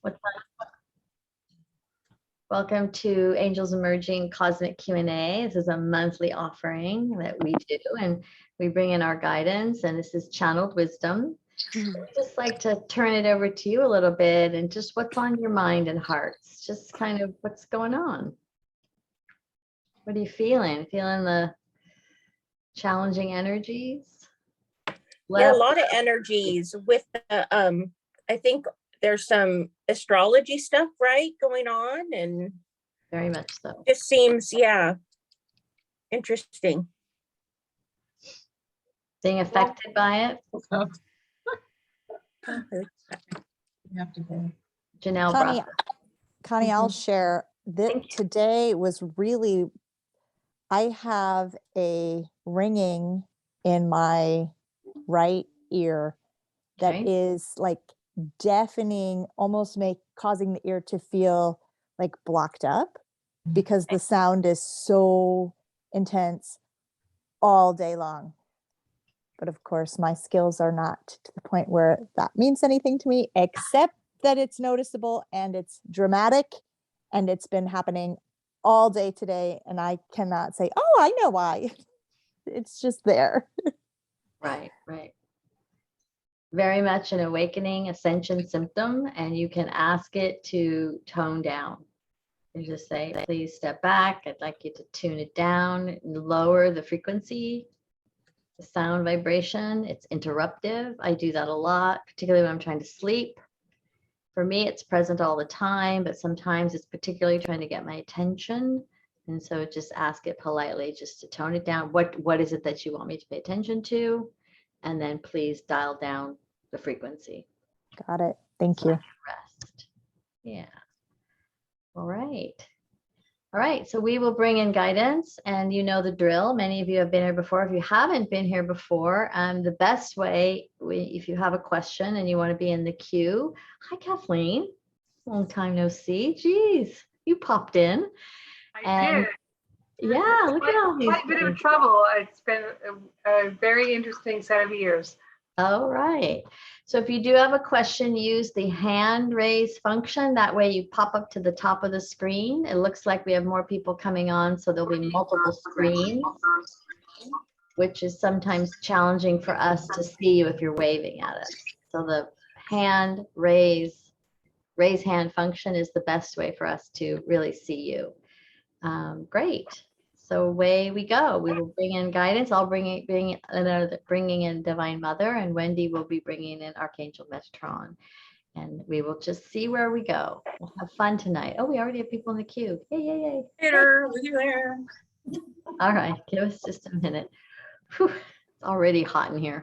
What's that? Welcome to Angels Emerging Cosmic Q&A. This is a monthly offering that we do, and we bring in our guidance, and this is channeled wisdom. I'd just like to turn it over to you a little bit, and just what's on your mind and hearts, just kind of what's going on. What are you feeling? Feeling the challenging energies? Yeah, a lot of energies with the, I think there's some astrology stuff, right, going on, and Very much so. just seems, yeah, interesting. Being affected by it? You have to go. Janelle brought Connie, I'll share that Thank you. today was really, I have a ringing in my right ear that Okay. is like deafening, almost causing the ear to feel like blocked up because the sound is so intense all day long. But of course, my skills are not to the point where that means anything to me, except that it's noticeable and it's dramatic, and it's been happening all day today. And I cannot say, oh, I know why. It's just there. Right, right. Very much an awakening ascension symptom, and you can ask it to tone down. You just say, please step back. I'd like you to tune it down and lower the frequency, the sound vibration. It's interruptive. I do that a lot, particularly when I'm trying to sleep. For me, it's present all the time, but sometimes it's particularly trying to get my attention. And so just ask it politely just to tone it down. What is it that you want me to pay attention to? And then please dial down the frequency. Got it. Thank So I you. can rest. Yeah. All right. All right. So we will bring in guidance, and you know the drill. Many of you have been here before. If you haven't been here before, the best way, if you have a question and you want to be in the queue. Hi, Kathleen. Long time no see. Geez, you popped in. I did. Yeah, look at all these. Quite a bit of trouble. It's been a very interesting set of years. All right. So if you do have a question, use the hand raise function. That way you pop up to the top of the screen. It looks like we have more people coming on, so there'll be multiple screens, which is sometimes challenging for us to see you if you're waving at us. So the hand raise hand function is the best way for us to really see you. Great. So away we go. We will bring in guidance. I'll bringing in Divine Mother, and Wendy will be bringing in Archangel Metatron. And we will just see where we go. We'll have fun tonight. Oh, we already have people in the queue. Yay, yay, yay. Later, we'll be there. All right, give us just a minute. Whew, it's already hot in here.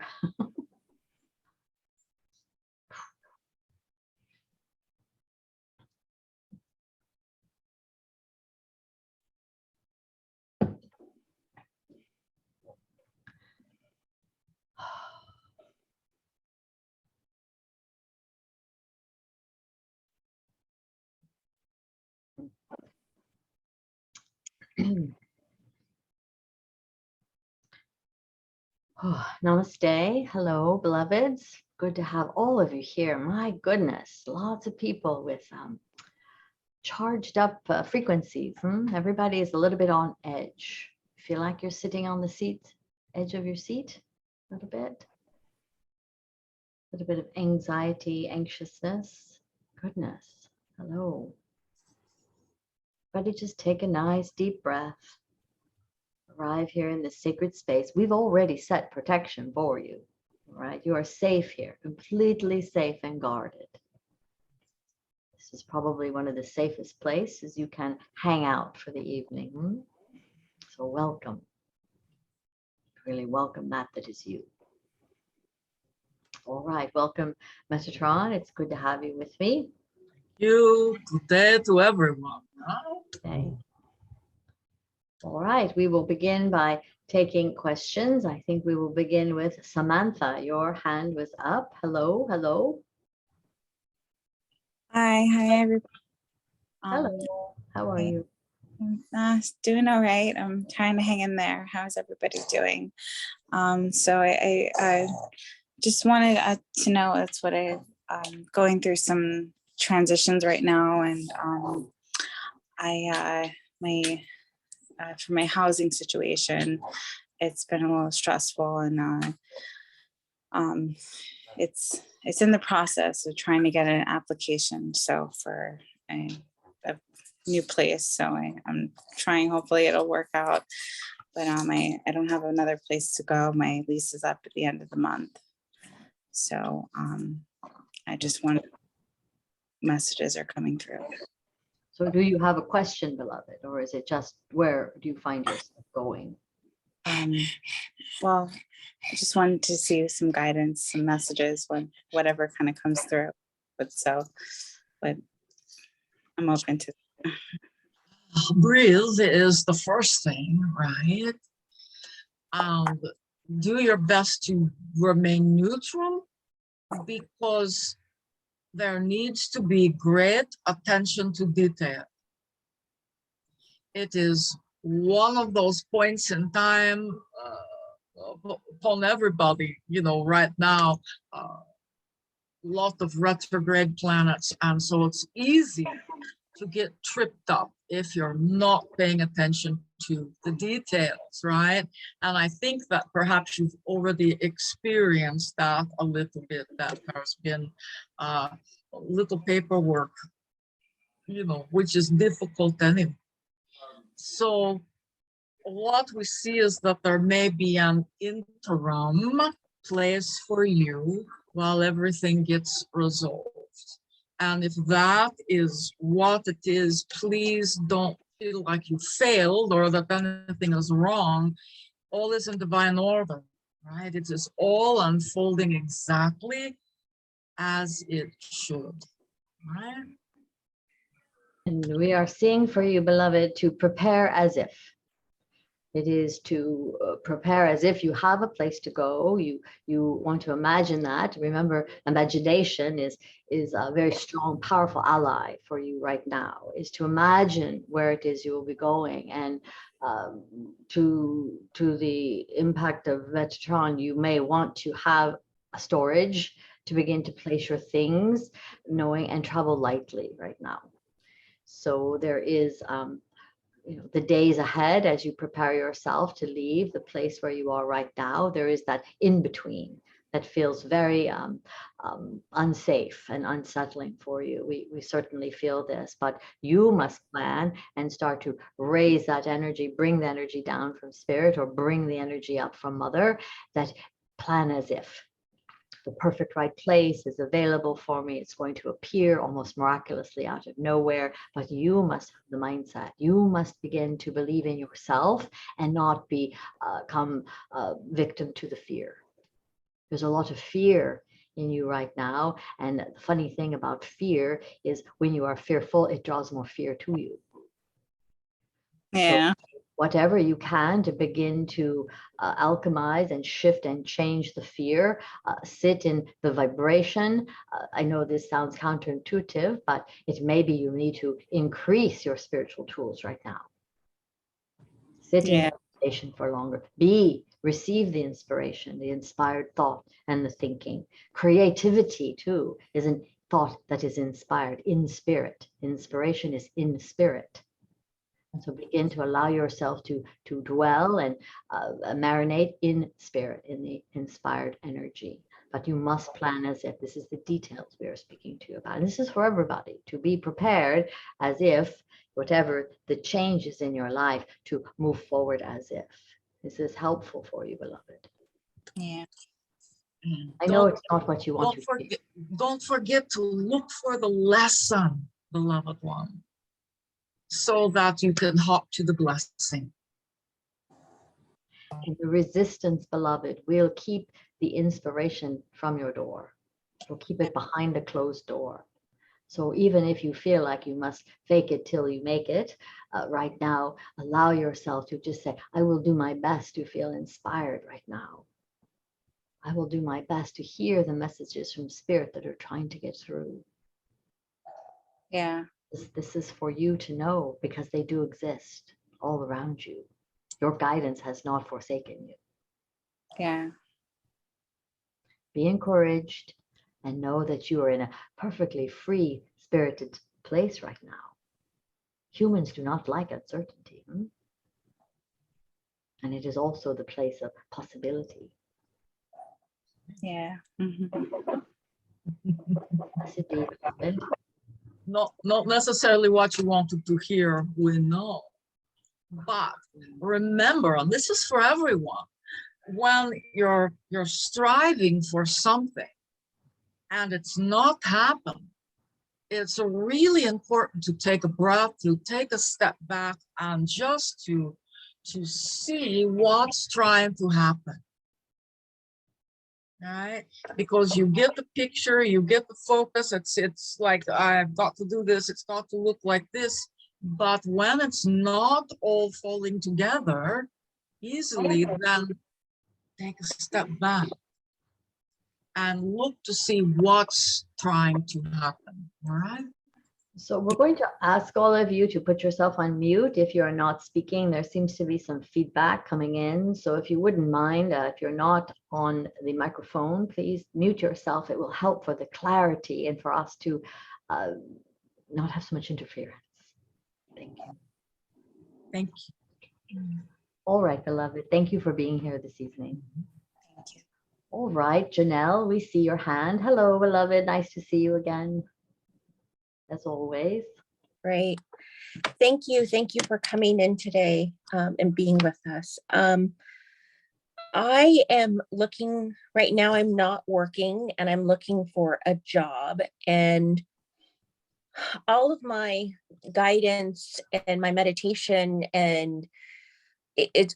Oh, namaste. Hello, beloveds. Good to have all of you here. My goodness, lots of people with charged up frequencies. Everybody is a little bit on edge. Feel like you're sitting on the edge of your seat a little bit. A little bit of anxiety, anxiousness. Goodness. Hello. Everybody just take a nice deep breath. Arrive here in the sacred space. We've already set protection for you, right? You are safe here, completely safe and guarded. This is probably one of the safest places you can hang out for the evening. So welcome. Really welcome that is you. All right, welcome Metatron. It's good to have you with me. You, good day to everyone. Okay. All right, we will begin by taking questions. I think we will begin with Samantha. Your hand was up. Hello, hello. Hi everybody. Hello, how are you? Doing all right. I'm trying to hang in there. How's everybody doing? So I just wanted to know, that's what I'm going through some transitions right now, and for my housing situation, it's been a little stressful, and it's in the process of trying to get an application for a new place. So I'm trying, hopefully it'll work out, but I don't have another place to go. My lease is up at the end of the month. So I just want messages are coming through. So do you have a question, beloved, or is it just where do you find yourself going? Well, I just wanted to see some guidance, some messages, whatever kind of comes through. But I'm open to. Breathe is the first thing, right? And do your best to remain neutral, because there needs to be great attention to detail. It is one of those points in time upon everybody, right now, lot of retrograde planets. And so it's easy to get tripped up if you're not paying attention to the details, right? And I think that perhaps you've already experienced that a little bit, that there's been a little paperwork, which is difficult anyway. So what we see is that there may be an interim place for you while everything gets resolved. And if that is what it is, please don't feel like you failed or that anything is wrong. All is in divine order, right? It is all unfolding exactly as it should, right? And we are seeing for you, beloved, to prepare as if. It is to prepare as if you have a place to go. You want to imagine that. Remember, imagination is a very strong, powerful ally for you right now, is to imagine where it is you will be going. And to the impact of Metatron, you may want to have a storage to begin to place your things, knowing and travel lightly right now. So there is the days ahead as you prepare yourself to leave the place where you are right now. There is that in between that feels very unsafe and unsettling for you. We certainly feel this, but you must plan and start to raise that energy, bring the energy down from spirit, or bring the energy up from mother. That plan as if the perfect right place is available for me. It's going to appear almost miraculously out of nowhere, but you must have the mindset. You must begin to believe in yourself and not become victim to the fear. There's a lot of fear in you right now. And the funny thing about fear is when you are fearful, it draws more fear to you. Yeah. So whatever you can to begin to alchemize and shift and change the fear, sit in the vibration. I know this sounds counterintuitive, but it may be you need to increase your spiritual tools right now. Sit in meditation for longer. Receive the inspiration, the inspired thought and the thinking. Creativity too is a thought that is inspired in spirit. Inspiration is in spirit. And so begin to allow yourself to dwell and marinate in spirit, in the inspired energy. But you must plan as if. This is the details we are speaking to you about. And this is for everybody, to be prepared as if, whatever the changes in your life, to move forward as if. This is helpful for you, beloved. Yeah. I know it's not what you want to do. Don't forget to look for the lesson, beloved one, so that you can hop to the blessing. And the resistance, beloved, will keep the inspiration from your door. It'll keep it behind a closed door. So even if you feel like you must fake it till you make it, right now, allow yourself to just say, I will do my best to feel inspired right now. I will do my best to hear the messages from spirit that are trying to get through. Yeah. This is for you to know, because they do exist all around you. Your guidance has not forsaken you. Yeah. Be encouraged, and know that you are in a perfectly free spirited place right now. Humans do not like uncertainty. And it is also the place of possibility. Yeah. Mhm. Yes, indeed, beloved. Not necessarily what you wanted to hear, we know. But remember, and this is for everyone, when you're striving for something and it's not happening, it's really important to take a breath, to take a step back, and just to see what's trying to happen. Right? Because you get the picture, you get the focus. It's like, I've got to do this, it's got to look like this. But when it's not all falling together easily, then take a step back and look to see what's trying to happen. All right? So we're going to ask all of you to put yourself on mute if you're not speaking. There seems to be some feedback coming in. So if you wouldn't mind, if you're not on the microphone, please mute yourself. It will help for the clarity and for us to not have so much interference. Thank you. Thank you. All right, beloved. Thank you for being here this evening. Thank you. All right, Janelle, we see your hand. Hello, beloved. Nice to see you again. As always. Great. Thank you. Thank you for coming in today and being with us. I am looking right now, I'm not working and I'm looking for a job, and all of my guidance and my meditation and it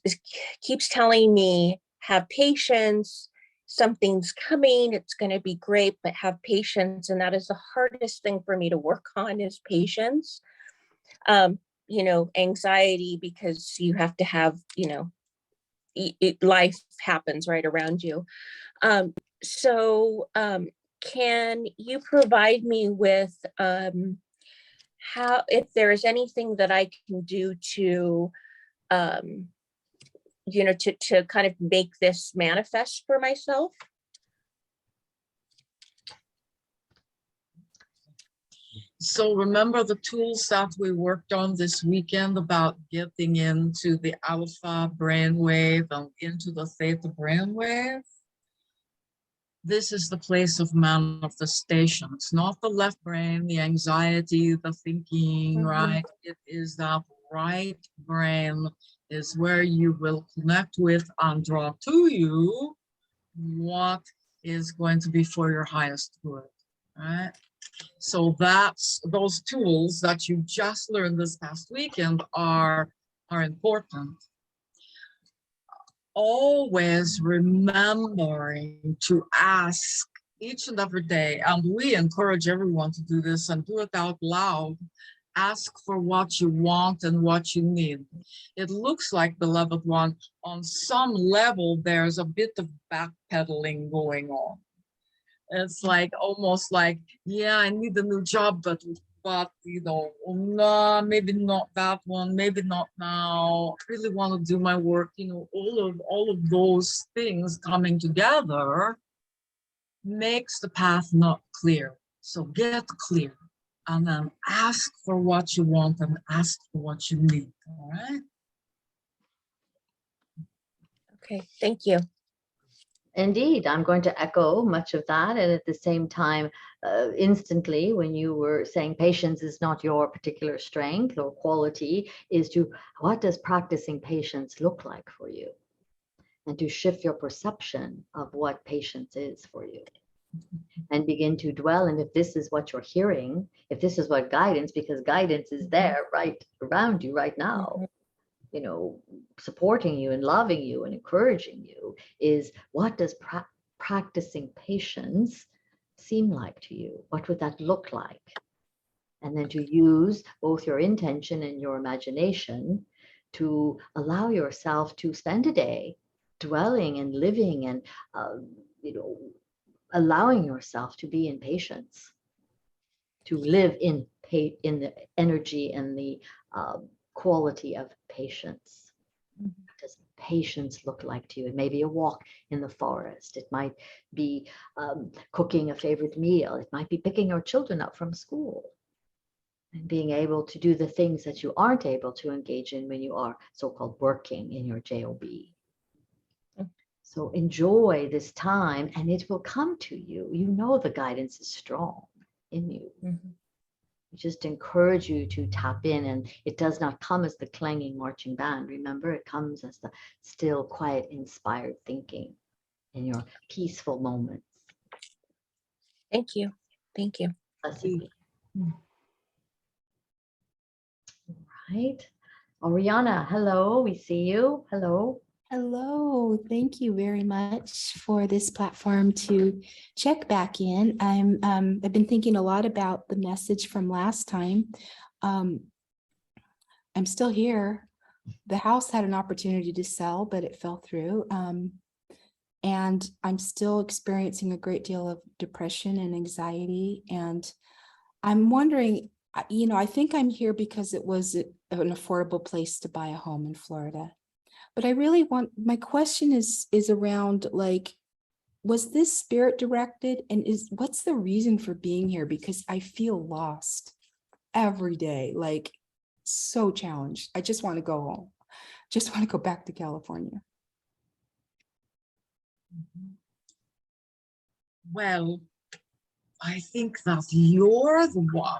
keeps telling me, have patience, something's coming, it's going to be great, but have patience. And that is the hardest thing for me to work on, is patience. You know, anxiety, because you have to have, you know, life happens right around you. Can you provide me with how, if there is anything that I can do to you know, to kind of make this manifest for myself? So remember the tools that we worked on this weekend about getting into the alpha brainwave and into the theta brainwave? This is the place of manifestation. It's not the left brain, the anxiety, the thinking, right? It is that right brain is where you will connect with and draw to you what is going to be for your highest good, right? So that's, those tools that you just learned this past weekend are important. Always remembering to ask each and every day, and we encourage everyone to do this and do it out loud. Ask for what you want and what you need. It looks like, beloved one, on some level, there's a bit of backpedaling going on. It's like, almost like, yeah, I need a new job, but you know, no, maybe not that one, maybe not now. I really want to do my work. You know, all of those things coming together makes the path not clear. So get clear, and then ask for what you want and ask for what you need. All right. Okay, thank you. Indeed, I'm going to echo much of that. And at the same time, instantly, when you were saying patience is not your particular strength or quality, is to, what does practicing patience look like for you? And to shift your perception of what patience is for you. And begin to dwell. And if this is what you're hearing, if this is what guidance, because guidance is there right around you right now, you know, supporting you and loving you and encouraging you, is what does practicing patience seem like to you? What would that look like? And then to use both your intention and your imagination to allow yourself to spend a day dwelling and living and, you know, allowing yourself to be in patience, to live in the energy and the quality of patience. What does patience look like to you? It may be a walk in the forest. It might be cooking a favorite meal. It might be picking your children up from school and being able to do the things that you aren't able to engage in when you are so-called working in your job. So enjoy this time and it will come to you. You know the guidance is strong in you. We just encourage you to tap in, and it does not come as the clanging marching band. Remember, it comes as the still, quiet, inspired thinking in your peaceful moments. Thank you. Thank you. Blessed be. Right. Oriana, hello, we see you. Hello. Hello, thank you very much for this platform to check back in. I've been thinking a lot about the message from last time. I'm still here. The house had an opportunity to sell, but it fell through. And I'm still experiencing a great deal of depression and anxiety. And I'm wondering, I think I'm here because it was an affordable place to buy a home in Florida. But I really my question is around, like, was this spirit directed, and what's the reason for being here? Because I feel lost every day, like so challenged. I just want to go home. Just want to go back to California. Well, I think that you're the one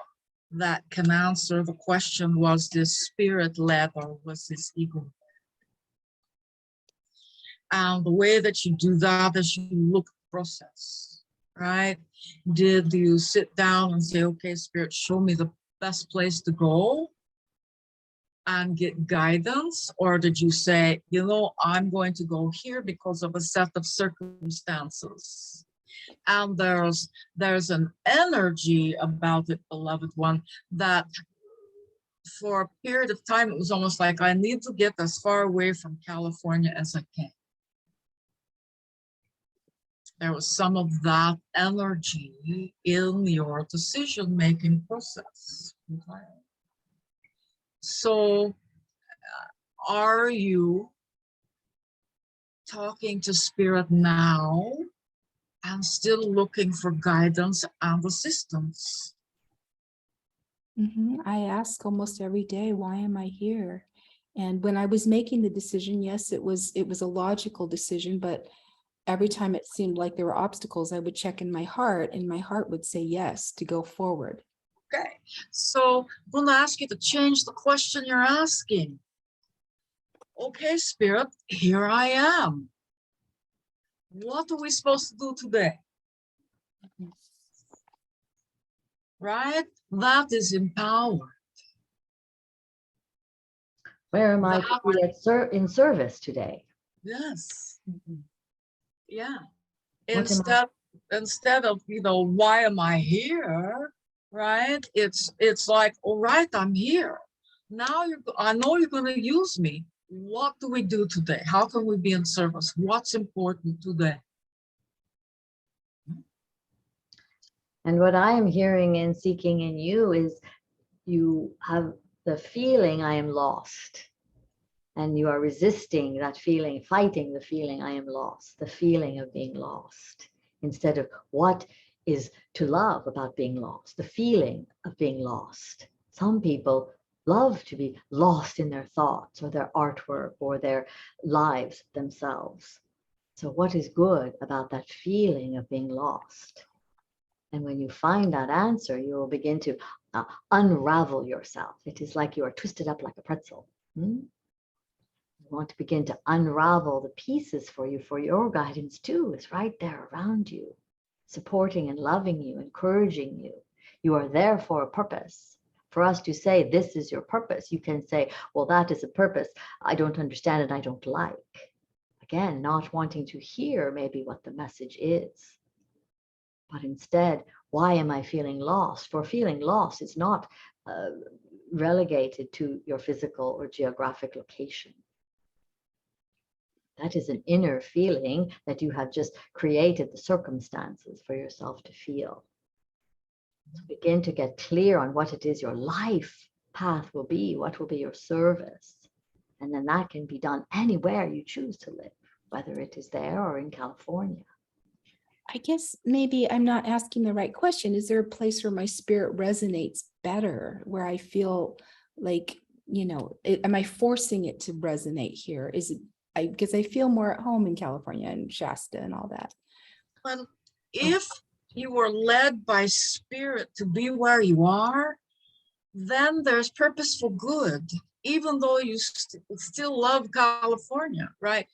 that can answer the question, was this spirit led or was this ego? And the way that you do that is you look at the process, right? Did you sit down and say, okay, Spirit, show me the best place to go and get guidance? Or did you say, I'm going to go here because of a set of circumstances? And there's an energy about it, beloved one, that for a period of time, it was almost like I need to get as far away from California as I can. There was some of that energy in your decision-making process. Okay. So are you talking to Spirit now and still looking for guidance and assistance? I ask almost every day, why am I here? And when I was making the decision, yes, it was a logical decision, but every time it seemed like there were obstacles, I would check in my heart, and my heart would say yes to go forward. Okay, so I'm going to ask you to change the question you're asking. Okay, Spirit, here I am. What are we supposed to do today? Right? That is empowered. Where am I to be in service today? Yes. Yeah. What Instead of, why am I here? Right? It's like, all right, I'm here. Now I know you're going to use me. What do we do today? How can we be in service? What's important today? And what I am hearing and seeking in you is you have the feeling I am lost. And you are resisting that feeling, fighting the feeling I am lost, the feeling of being lost, instead of what is to love about being lost, the feeling of being lost. Some people love to be lost in their thoughts or their artwork or their lives themselves. So what is good about that feeling of being lost? And when you find that answer, you will begin to unravel yourself. It is like you are twisted up like a pretzel. You want to begin to unravel the pieces for you, for your guidance too. It's right there around you, supporting and loving you, encouraging you. You are there for a purpose. For us to say, this is your purpose, you can say, well, that is a purpose I don't understand and I don't like. Again, not wanting to hear maybe what the message is. But instead, why am I feeling lost? For feeling lost is not relegated to your physical or geographic location. That is an inner feeling that you have just created the circumstances for yourself to feel. So begin to get clear on what it is your life path will be, what will be your service. And then that can be done anywhere you choose to live, whether it is there or in California. I guess maybe I'm not asking the right question. Is there a place where my spirit resonates better, where I feel like, am I forcing it to resonate here? Is it, because I feel more at home in California and Shasta and all that. Well, if you were led by spirit to be where you are, then there's purposeful good, even though you still love California, right?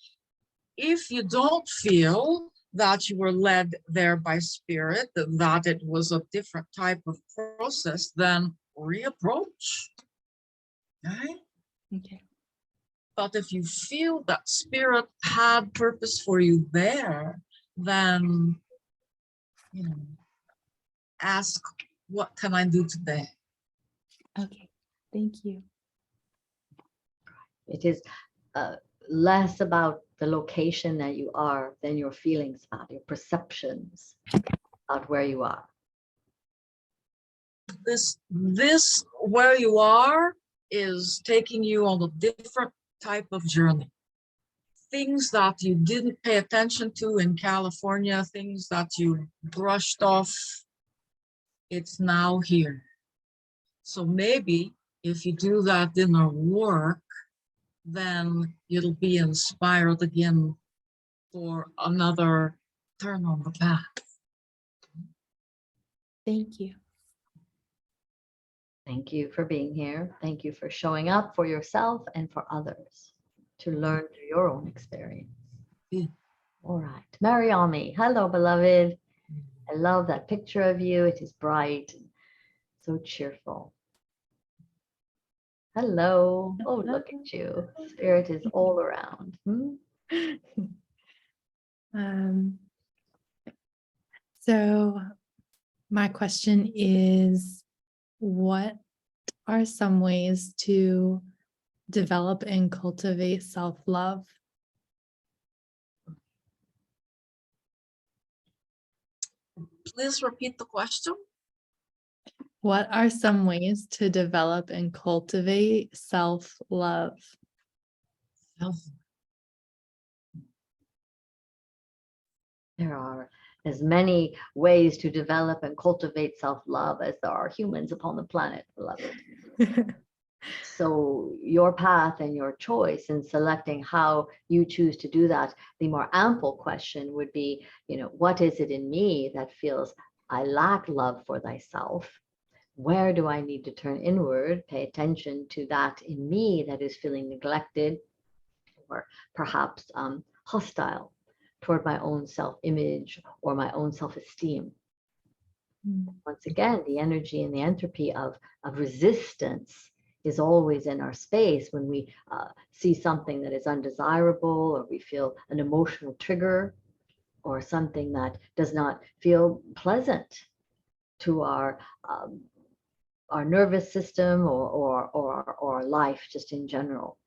If you don't feel that you were led there by spirit, that it was a different type of process, then reapproach, right? Okay. But if you feel that spirit had purpose for you there, then, ask, what can I do today? Okay. Thank you. It is less about the location that you are than your feelings about, your perceptions about where you are. This where you are is taking you on a different type of journey. Things that you didn't pay attention to in California, things that you brushed off, it's now here. So maybe if you do that inner work, then you'll be inspired again for another turn on the path. Thank you. Thank you for being here. Thank you for showing up for yourself and for others to learn through your own experience. Yeah. All right. Mariami, hello, beloved. I love that picture of you. It is bright and so cheerful. Hello. Oh, look at you. Spirit is all around. So my question is, what are some ways to develop and cultivate self-love? Please repeat the question. What are some ways to develop and cultivate self-love? There are as many ways to develop and cultivate self-love as there are humans upon the planet, beloved. So your path and your choice in selecting how you choose to do that, the more ample question would be, what is it in me that feels I lack love for thyself? Where do I need to turn inward, pay attention to that in me that is feeling neglected or perhaps hostile toward my own self-image or my own self-esteem? Once again, the energy and the entropy of resistance is always in our space when we see something that is undesirable, or we feel an emotional trigger, or something that does not feel pleasant to our nervous system or life just in general.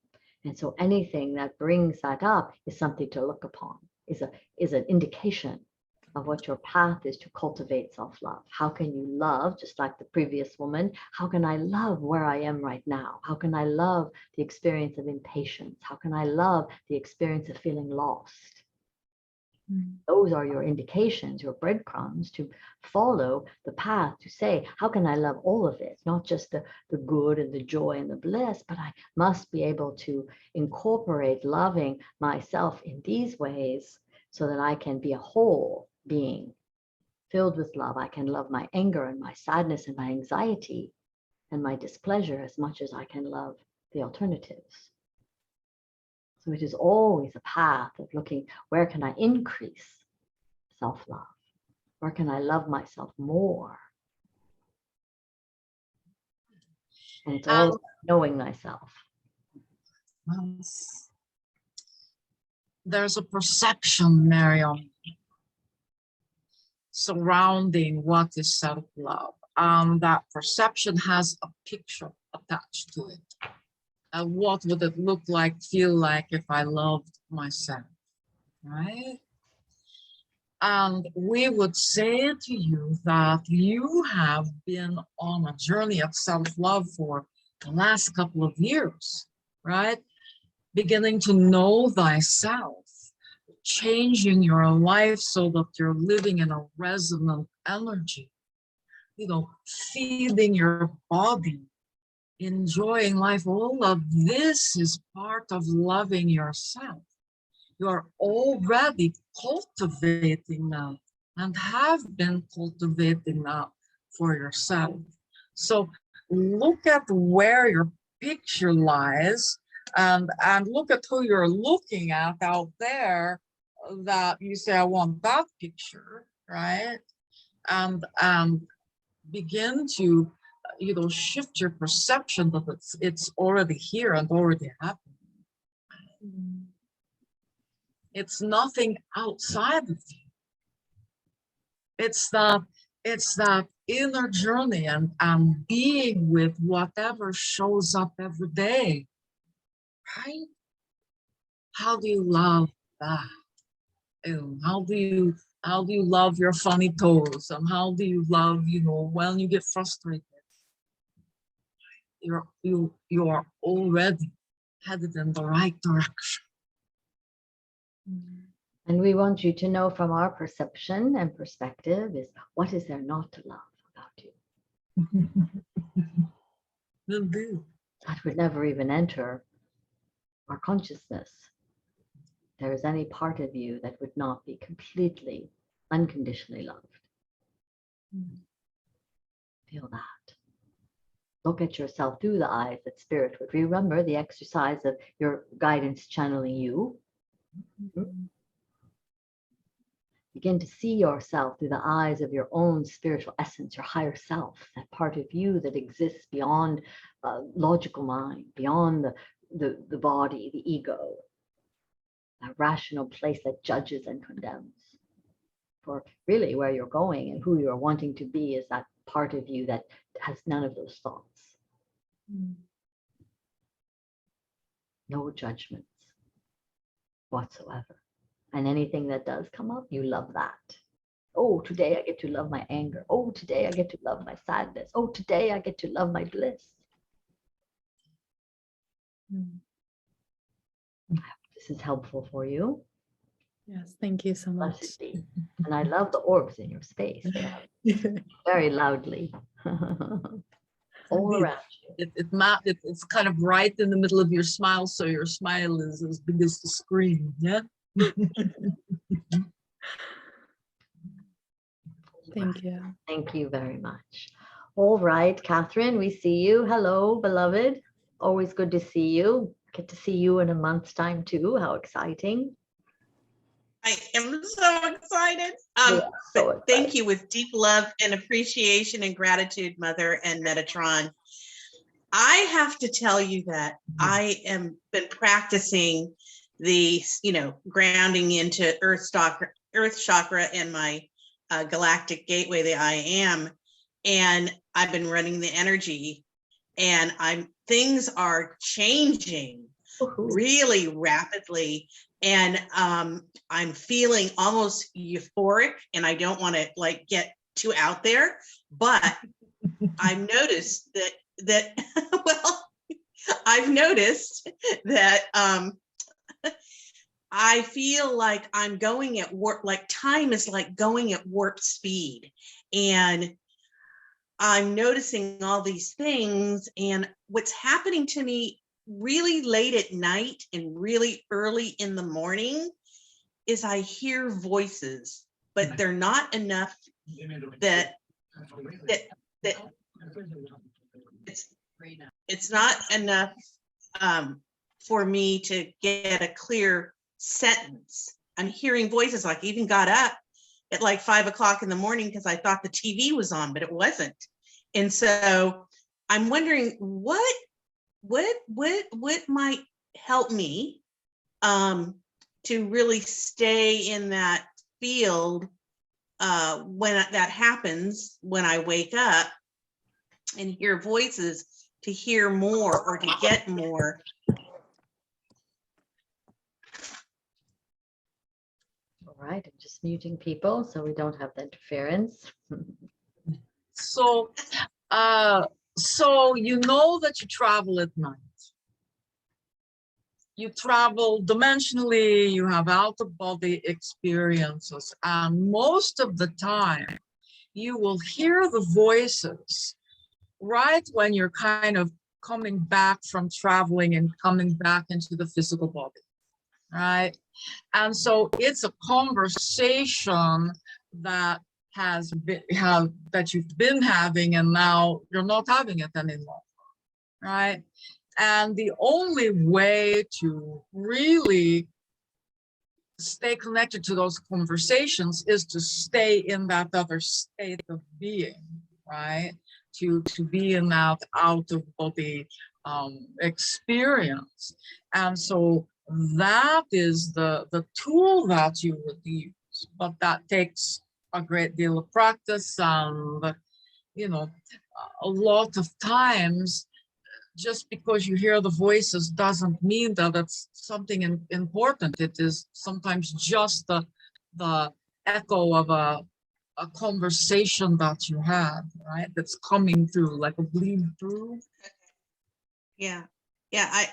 And so anything that brings that up is something to look upon, is an indication of what your path is to cultivate self-love. How can you love, just like the previous woman, how can I love where I am right now? How can I love the experience of impatience? How can I love the experience of feeling lost? Those are your indications, your breadcrumbs to follow the path to say, how can I love all of it? Not just the good and the joy and the bliss, but I must be able to incorporate loving myself in these ways so that I can be a whole being filled with love. I can love my anger and my sadness and my anxiety and my displeasure as much as I can love the alternatives. So it is always a path of looking, where can I increase self-love? Where can I love myself more? And it's all about knowing thyself. There's a perception, Miriam, surrounding what is self-love. That perception has a picture attached to it. What would it look like, feel like if I loved myself, right? And we would say to you that you have been on a journey of self-love for the last couple of years, right? beginning to know thyself, changing your life so that you're living in a resonant energy, feeding your body, enjoying life. All of this is part of loving yourself. You are already cultivating now and have been cultivating now for yourself. So look at where your picture lies and look at who you're looking at out there that you say, I want that picture, right? And begin to shift your perception that it's already here and already happening. It's nothing outside of you. It's that inner journey and being with whatever shows up every day, right? How do you love that? And how do you love your funny toes? And how do you love, when you get frustrated? You are already headed in the right direction. And we want you to know from our perception and perspective is what is there not to love about you? Indeed. That would never even enter our consciousness. There is any part of you that would not be completely, unconditionally loved. Feel that. Look at yourself through the eyes that spirit would. Remember the exercise of your guidance channeling you. Begin to see yourself through the eyes of your own spiritual essence, your higher self, that part of you that exists beyond logical mind, beyond the body, the ego, that rational place that judges and condemns. For really where you're going and who you're wanting to be is that part of you that has none of those thoughts. No judgments whatsoever. And anything that does come up, you love that. Oh, today I get to love my anger. Oh, today I get to love my sadness. Oh, today I get to love my bliss. I hope this is helpful for you. Yes, thank you so much. Blessed be. And I love the orbs in your space. They are very loudly all Indeed. around you. It's kind of right in the middle of your smile, so your smile is as big as the screen. Yeah. Thank you. Thank you very much. All right, Catherine, we see you. Hello, beloved. Always good to see you. Get to see you in a month's time too. How exciting. I am so excited. So Thank you with deep love and appreciation and gratitude, Mother and Metatron. I have to tell you that I am been practicing the, grounding into Earth chakra and my galactic gateway, the I am, and I've been running the energy, and things are changing really rapidly, and I'm feeling almost euphoric, and I don't want to get too out there, but I've noticed that well, I've noticed that I feel like I'm going at warp, like time is going at warp speed, and I'm noticing all these things, and what's happening to me really late at night and really early in the morning is I hear voices, but they're not enough that it's not enough for me to get a clear sentence. I'm hearing voices, like I even got up at 5 o'clock in the morning because I thought the TV was on, but it wasn't. And so I'm wondering what might help me to really stay in that field when that happens, when I wake up and hear voices, to hear more or to get more. All right, I'm just muting people so we don't have the interference. So you know that you travel at night. you travel dimensionally, you have out-of-body experiences, and most of the time, you will hear the voices right when you're kind of coming back from traveling and coming back into the physical body, right? And so it's a conversation that that you've been having, and now you're not having it anymore, right? And the only way to really stay connected to those conversations is to stay in that other state of being, right? To be in that out-of-body experience. And so that is the tool that you would use, but that takes a great deal of practice, and you know, a lot of times just because you hear the voices doesn't mean that it's something important. It is sometimes just the echo of a conversation that you had, right? That's coming through, like a bleed through. Yeah, I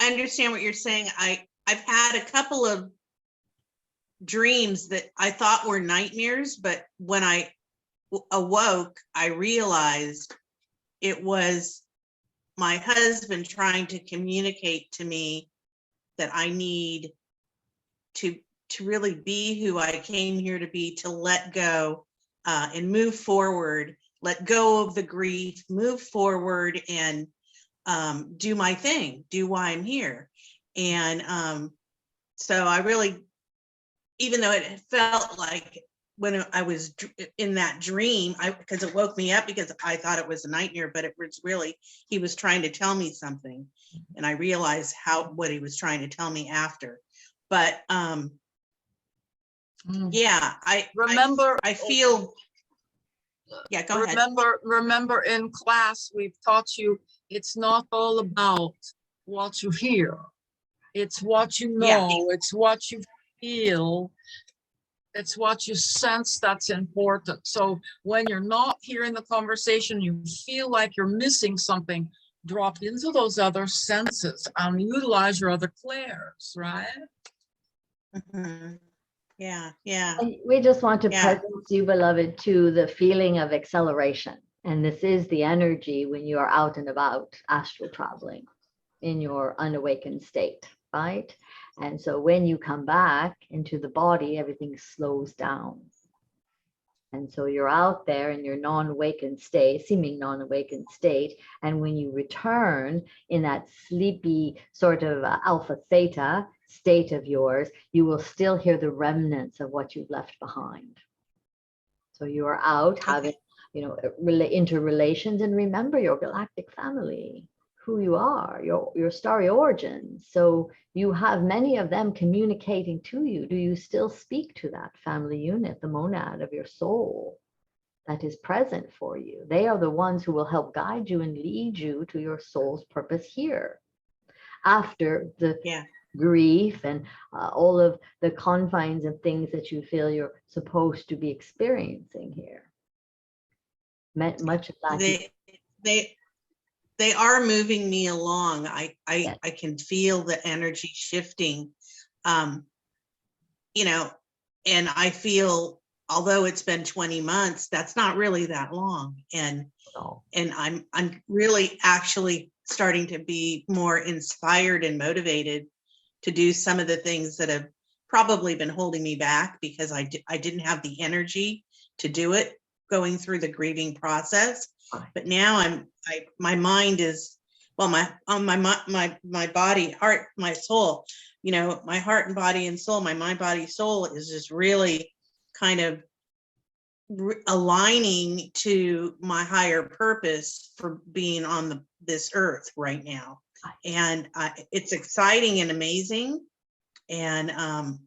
understand what you're saying. I've had a couple of dreams that I thought were nightmares, but when I awoke, I realized it was my husband trying to communicate to me that I need to really be who I came here to be, to let go and move forward, let go of the grief, move forward and do my thing, do why I'm here. And so I really, even though it felt like when I was in that dream, because it woke me up because I thought it was a nightmare, but it was really, he was trying to tell me something. And I realized what he was trying to tell me after. But yeah, I remember, I feel, yeah, go ahead. Remember in class, we've taught you, it's not all about what you hear. It's what you know, yeah. It's what you feel. It's what you sense that's important. So when you're not hearing the conversation, you feel like you're missing something, drop into those other senses and utilize your other clairs, right? Mm-hmm. Yeah, yeah. And we just want to presence you, beloved, to the feeling of acceleration. And this is the energy when you are out and about astral traveling in your unawakened state, right? And so when you come back into the body, everything slows down. And so you're out there in your non-awakened state, seeming non-awakened state. And when you return in that sleepy sort of alpha theta state of yours, you will still hear the remnants of what you've left behind. So you are out having, interrelations, and remember your galactic family, who you are, your starry origins. So you have many of them communicating to you. Do you still speak to that family unit, the monad of your soul that is present for you? They are the ones who will help guide you and lead you to your soul's purpose here. After the grief and all of the confines and things that you feel you're supposed to be experiencing here. Much of that. They are moving me along. I can feel the energy shifting, and I feel, although it's been 20 months, that's not really that long. And I'm really actually starting to be more inspired and motivated to do some of the things that have probably been holding me back because I didn't have the energy to do it going through the grieving process. But now my mind is, well, my body, heart, my soul, my heart and body and soul, my mind, body, soul is just really kind of aligning to my higher purpose for being on this earth right now. And it's exciting and amazing. And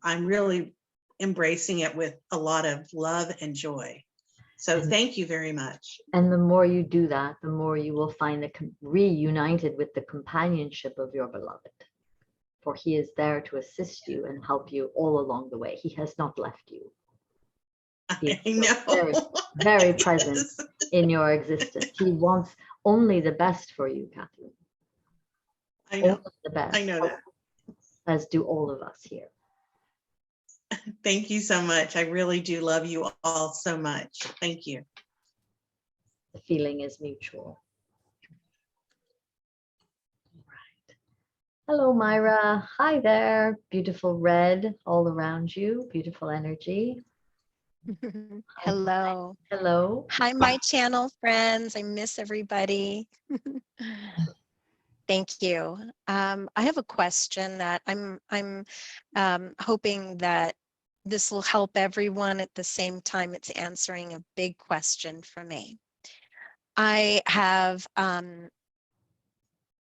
I'm really embracing it with a lot of love and joy. So thank you very much. And the more you do that, the more you will find reunited with the companionship of your beloved. For he is there to assist you and help you all along the way. He has not left you. He is I know. Very, very present in your existence. He wants only the best for you, Kathleen. I All know. of the best. I know that. As do all of us here. Thank you so much. I really do love you all so much. Thank you. The feeling is mutual. Right. Hello, Myra. Hi there. Beautiful red all around you. Beautiful energy. Hello. Hello. Hi, my channel friends. I miss everybody. Thank you. I have a question that I'm hoping that this will help everyone at the same time it's answering a big question for me. I have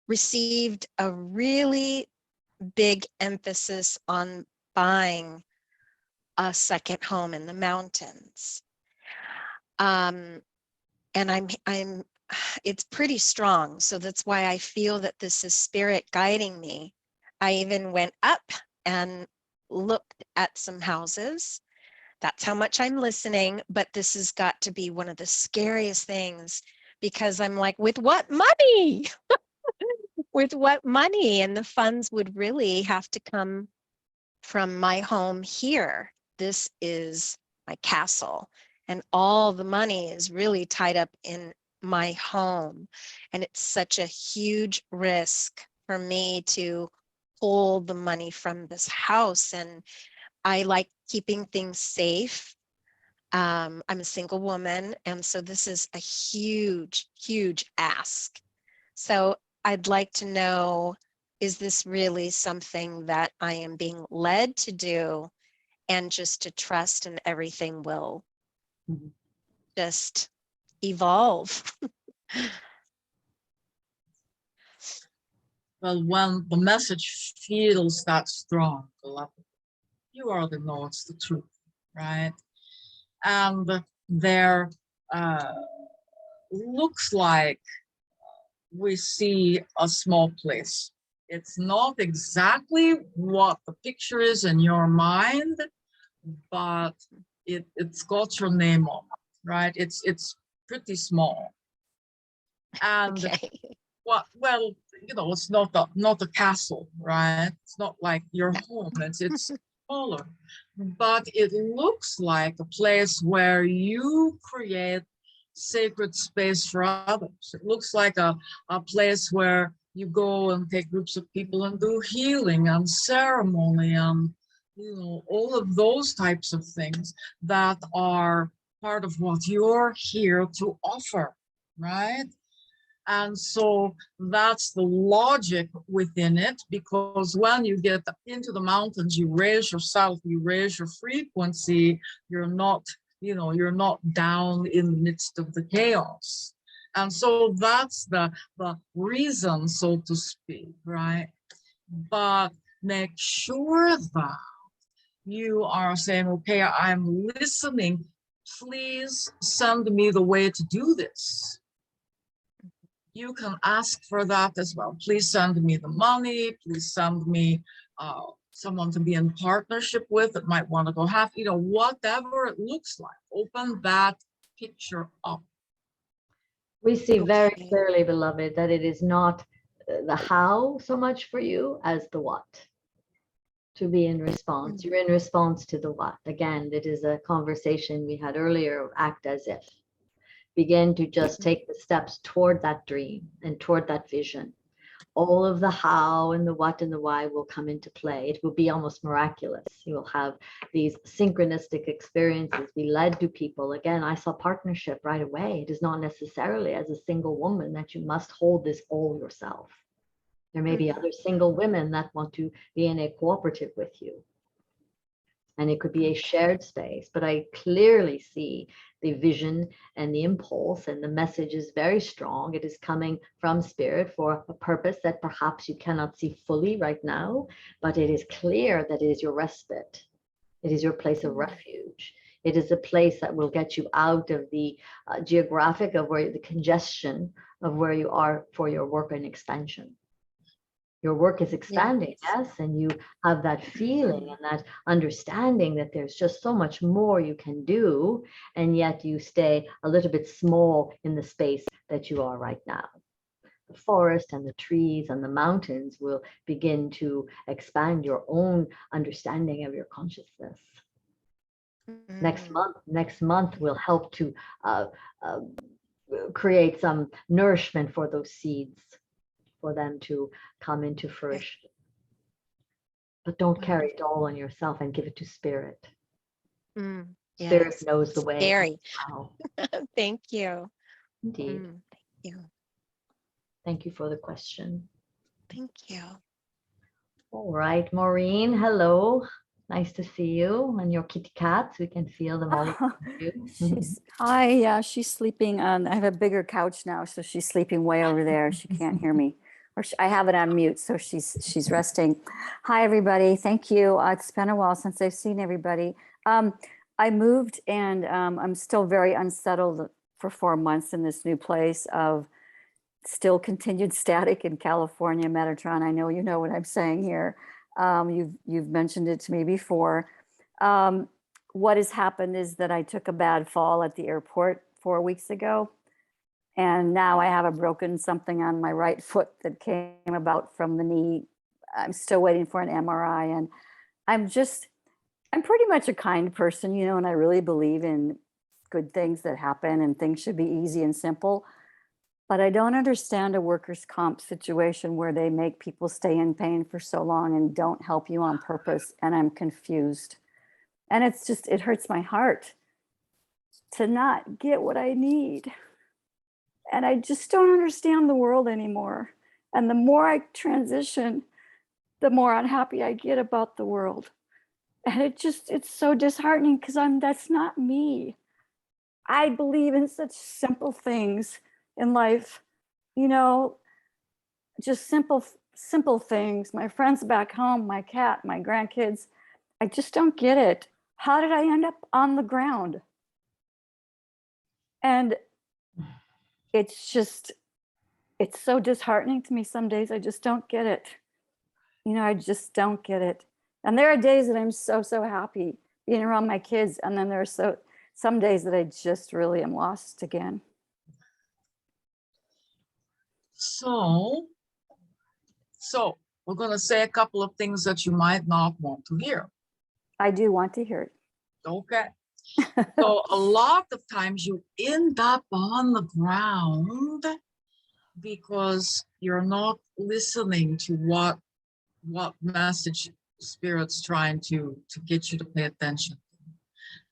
received a really big emphasis on buying a second home in the mountains. And it's pretty strong. So that's why I feel that this is spirit guiding me. I even went up and looked at some houses. That's how much I'm listening, but this has got to be one of the scariest things because I'm like, with what money? With what money? And the funds would really have to come from my home here. This is my castle, and all the money is really tied up in my home. And it's such a huge risk for me to hold the money from this house. And I like keeping things safe. I'm a single woman, and so this is a huge, huge ask. So I'd like to know, is this really something that I am being led to do, and just to trust and everything will just evolve? Well, when the message feels that strong, beloved, you already know it's the truth, right? And there looks like we see a small place. It's not exactly what the picture is in your mind, but it's got your name on it, right? It's pretty small. And Okay. well, you know, it's not a castle, right? It's not like your home. It's smaller, but it looks like a place where you create sacred space for others. It looks like a place where you go and take groups of people and do healing and ceremony and, you know, all of those types of things that are part of what you're here to offer, right? And so that's the logic within it, because when you get into the mountains, you raise yourself, you raise your frequency, you're not, you know, you're not down in the midst of the chaos. And so that's the reason, so to speak, right? But make sure that you are saying, okay, I'm listening. Please send me the way to do this. You can ask for that as well. Please send me the money. Please send me someone to be in partnership with that might want to go half, you know, whatever it looks like. Open that picture up. We see very Okay. clearly, beloved, that it is not the how so much for you as the what. To be in response. You're in response to the what. Again, it is a conversation we had earlier, act as if. Begin to just take the steps toward that dream and toward that vision. All of the how and the what and the why will come into play. It will be almost miraculous. You will have these synchronistic experiences, be led to people. Again, I saw partnership right away. It is not necessarily as a single woman that you must hold this all yourself. There may be other single women that want to be in a cooperative with you. And it could be a shared space, but I clearly see the vision and the impulse, and the message is very strong. It is coming from spirit for a purpose that perhaps you cannot see fully right now, but it is clear that it is your respite. It is your place of refuge. It is a place that will get you out of the geographic of where the congestion of where you are for your work and expansion. Your work is expanding, yes, and you have that feeling and that understanding that there's just so much more you can do, and yet you stay a little bit small in the space that you are right now. the forest and the trees and the mountains will begin to expand your own understanding of your consciousness. Next month will help to create some nourishment for those seeds, for them to come into fruition. But don't carry it all on yourself and give it to spirit. Spirit Yes. knows the way. Very. How. Thank you. Indeed. Thank you. Thank you for the question. Thank you. All right, Maureen, hello. Nice to see you and your kitty cats. We can feel them all around you. Hi, yeah, she's sleeping on, I have a bigger couch now, so she's sleeping way over there. She can't hear me. Or I have it on mute, so she's resting. Hi, everybody. Thank you. It's been a while since I've seen everybody. I moved and I'm still very unsettled for 4 months in this new place of still continued static in California, Metatron. I know you know what I'm saying here. You've mentioned it to me before. What has happened is that I took a bad fall at the airport 4 weeks ago. And now I have a broken something on my right foot that came about from the knee. I'm still waiting for an MRI. And I'm pretty much a kind person, you know, and I really believe in good things that happen and things should be easy and simple. But I don't understand a workers' comp situation where they make people stay in pain for so long and don't help you on purpose. And I'm confused. And it hurts my heart to not get what I need. And I just don't understand the world anymore. And the more I transition, the more unhappy I get about the world. And it's so disheartening because that's not me. I believe in such simple things in life, you know, just simple things. My friends back home, my cat, my grandkids, I just don't get it. How did I end up on the ground? And it's so disheartening to me some days. I just don't get it. You know, I just don't get it. And there are days that I'm so happy being around my kids. And then there are some days that I just really am lost again. So we're going to say a couple of things that you might not want to hear. I do want to hear it. Okay. So a lot of times you end up on the ground because you're not listening to what message Spirit's trying to get you to pay attention.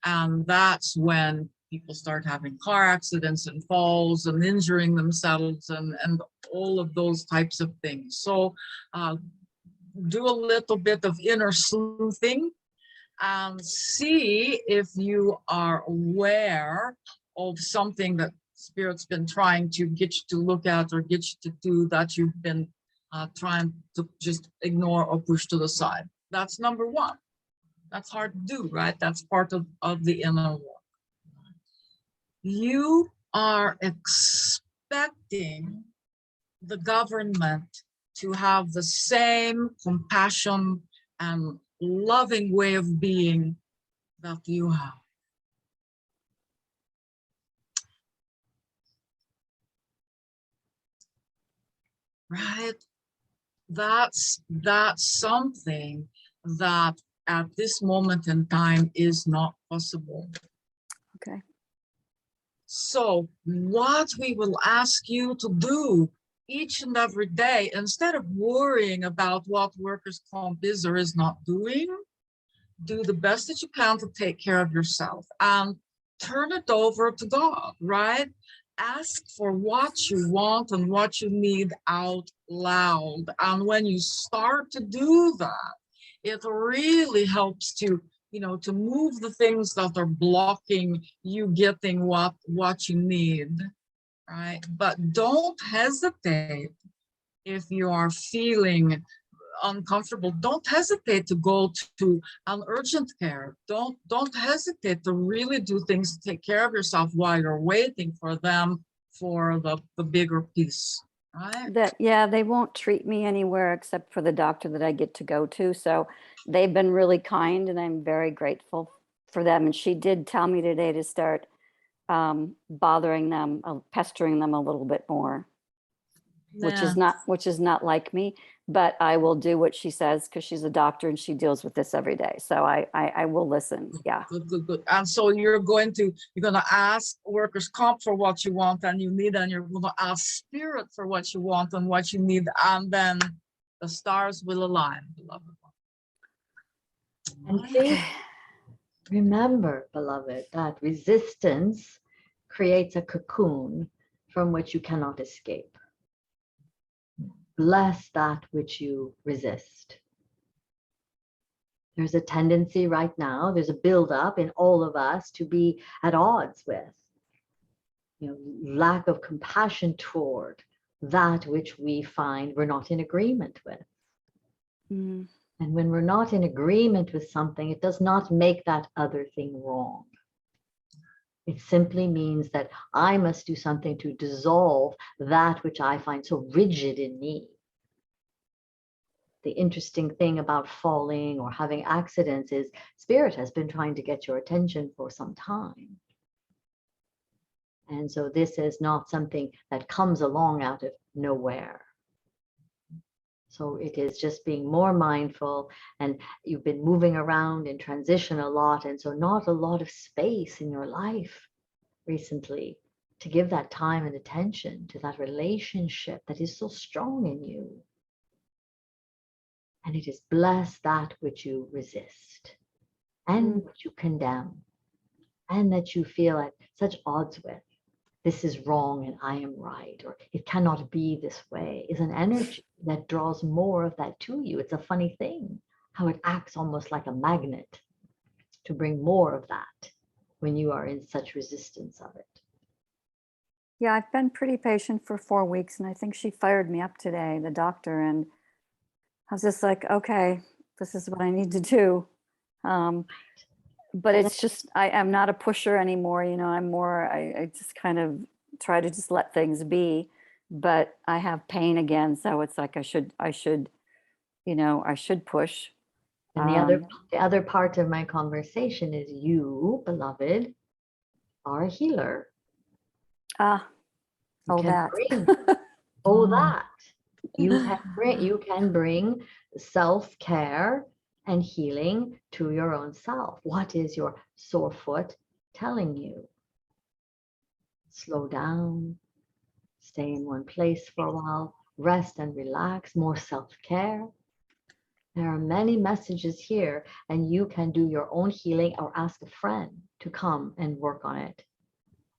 And that's when people start having car accidents and falls and injuring themselves and all of those types of things. So do a little bit of inner sleuthing and see if you are aware of something that Spirit's been trying to get you to look at or get you to do that you've been trying to just ignore or push to the side. That's number one. That's hard to do, right? That's part of the inner work. You are expecting the government to have the same compassion and loving way of being that you have. Right? That's something that at this moment in time is not possible. Okay. So what we will ask you to do each and every day, instead of worrying about what workers' comp is or is not doing, do the best that you can to take care of yourself and turn it over to God, right? Ask for what you want and what you need out loud. And when you start to do that, it really helps to, you know, to move the things that are blocking you getting what you need, right? But don't hesitate if you are feeling uncomfortable. Don't hesitate to go to an urgent care. Don't hesitate to really do things to take care of yourself while you're waiting for them for the bigger piece, right? They won't treat me anywhere except for the doctor that I get to go to. So they've been really kind and I'm very grateful for them. And she did tell me today to start bothering them, pestering them a little bit more. which is Nah. not like me, but I will do what she says because she's a doctor and she deals with this every day. So I will listen. Yeah. Good. And so you're gonna ask workers' comp for what you want and you need, and you're gonna ask spirit for what you want and what you need, and then the stars will align, beloved one. And please remember, beloved, that resistance creates a cocoon from which you cannot escape. Bless that which you resist. There's a tendency right now, there's a buildup in all of us to be at odds with, lack of compassion toward that which we find we're not in agreement with. Mm. And when we're not in agreement with something, it does not make that other thing wrong. It simply means that I must do something to dissolve that which I find so rigid in me. The interesting thing about falling or having accidents is spirit has been trying to get your attention for some time. And so this is not something that comes along out of nowhere. So it is just being more mindful, and you've been moving around in transition a lot. And so not a lot of space in your life recently to give that time and attention to that relationship that is so strong in you. And it is bless that which you resist and which you condemn and that you feel at such odds with. This is wrong and I am right, or it cannot be this way, is an energy that draws more of that to you. It's a funny thing how it acts almost like a magnet to bring more of that when you are in such resistance of it. Yeah, I've been pretty patient for 4 weeks, and I think she fired me up today, the doctor, and I was just like, okay, this is what I need to do. But it's just, I am not a pusher anymore. I'm more, I just kind of try to just let things be, but I have pain again. So it's like, I should push. And the other part of my conversation is you, beloved, are a healer. Oh, that. That. You can bring self-care and healing to your own self. What is your sore foot telling you? Slow down, stay in one place for a while, rest and relax, more self-care. There are many messages here, and you can do your own healing or ask a friend to come and work on it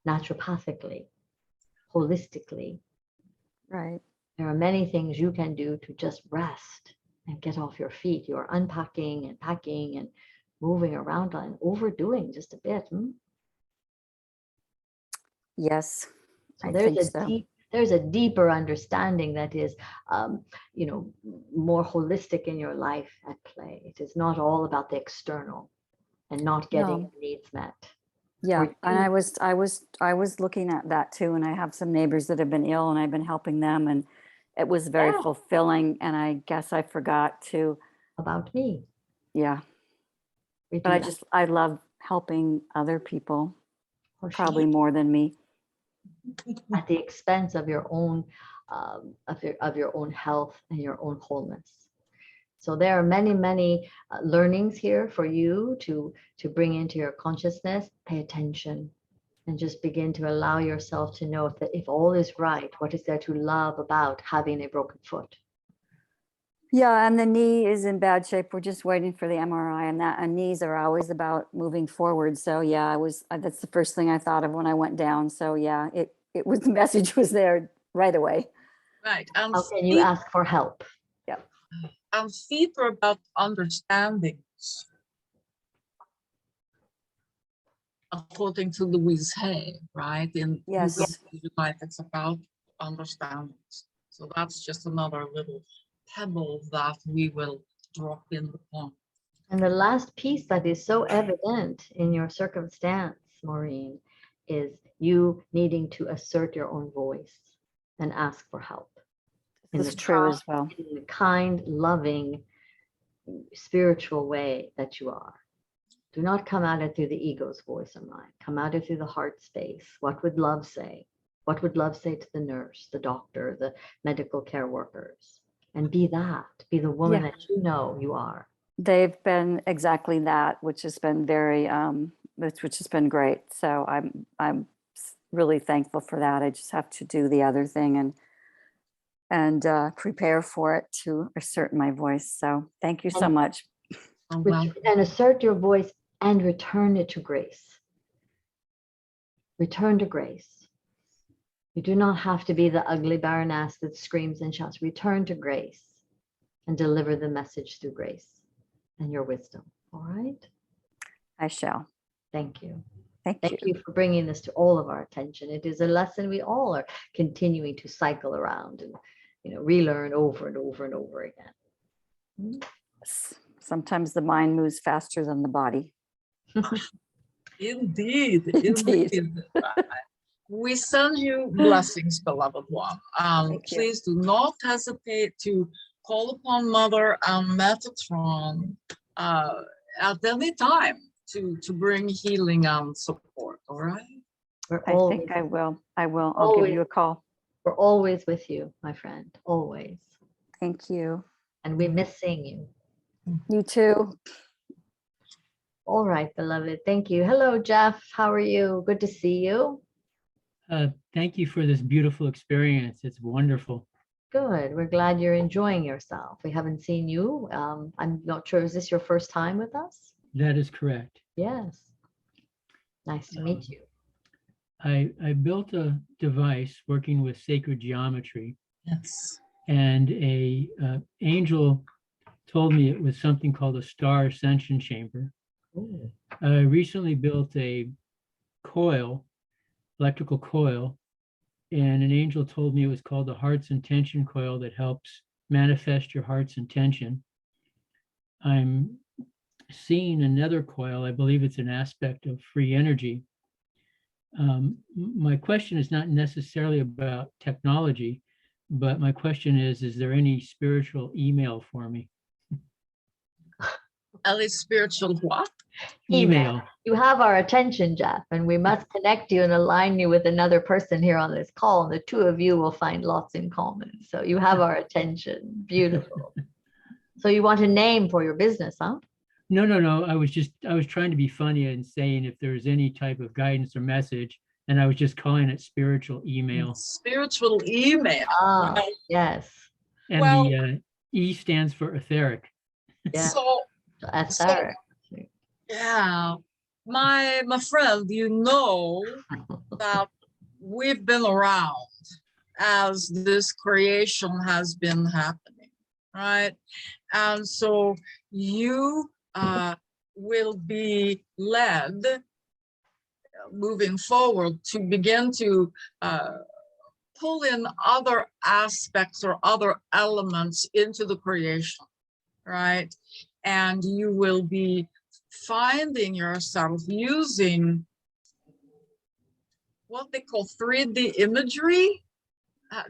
naturopathically, holistically. Right. There are many things you can do to just rest and get off your feet. You're unpacking and packing and moving around and overdoing just a bit. Yes, So I think so. There's a deeper understanding that is, more holistic in your life at play. It is not all about the external and not getting your needs met. Yeah, and I was looking at that too, and I have some neighbors that have been ill, and I've been helping them, and it was very fulfilling. And I guess I forgot to about me. Yeah, but I love helping other people, probably more than me. At the expense of your own of your own health and your own wholeness. So there are many learnings here for you to bring into your consciousness. Pay attention and just begin to allow yourself to know that if all is right, what is there to love about having a broken foot? Yeah, and the knee is in bad shape. We're just waiting for the MRI, and knees are always about moving forward. So yeah, that's the first thing I thought of when I went down. So yeah, it was, the message was there right away. Right. How can you ask for help? Yeah. And feet are about understandings. According to Louise Hay, right? Yes. It's about understandings. So that's just another little pebble that we will drop in the pond. And the last piece that is so evident in your circumstance, Maureen, is you needing to assert your own voice and ask for help. That's true as well. In the kind, loving, spiritual way that you are. Do not come at it through the ego's voice or mind. Come at it through the heart space. What would love say? What would love say to the nurse, the doctor, the medical care workers? And be that, be the woman Yeah. that you know you are. They've been exactly that, which has been very, which has been great. So I'm really thankful for that. I just have to do the other thing and prepare for it to assert my voice. So thank you so much. Oh, well, And assert your voice and return it to grace. Return to grace. You do not have to be the ugly baroness that screams and shouts. Return to grace and deliver the message through grace and your wisdom. All right? I shall. Thank you. Thank Thank you. you for bringing this to all of our attention. It is a lesson we all are continuing to cycle around and, relearn over and over and over again. Sometimes the mind moves faster than the body. indeed, Indeed. indeed. We send you blessings, beloved one. Thank you. Please do not hesitate to call upon Mother Metatron at any time to bring healing and support. All right. I think I will. I'll give you a call. We're always with you, my friend. Always. Thank you. And we miss seeing you. You too. All right, beloved. Thank you. Hello, Jeff. How are you? Good to see you. Thank you for this beautiful experience. It's wonderful. Good. We're glad you're enjoying yourself. We haven't seen you. I'm not sure. Is this your first time with us? That is correct. Yes. Nice to meet you. I built a device working with sacred geometry, Yes. and a angel told me it was something called a star ascension chamber. Ooh. I recently built a coil, electrical coil, and an angel told me it was called the heart's intention coil that helps manifest your heart's intention. I'm seeing another coil. I believe it's an aspect of free energy. My question is not necessarily about technology, but my question is there any spiritual email for me? Ellie, spiritual what? Email. You have our attention, Jeff, and we must connect you and align you with another person here on this call, and the two of you will find lots in common. So you have our attention. Beautiful. So you want a name for your business, huh? No. I was trying to be funny and saying if there's any type of guidance or message, and I was just calling it spiritual email. Spiritual email. Ah, Well, yes. And well, the E stands for etheric. Yeah. So, Assertion. yeah, my friend, you know that we've been around as this creation has been happening, right? And so you will be led moving forward to begin to pull in other aspects or other elements into the creation, right? And you will be finding yourself using what they call 3D imagery.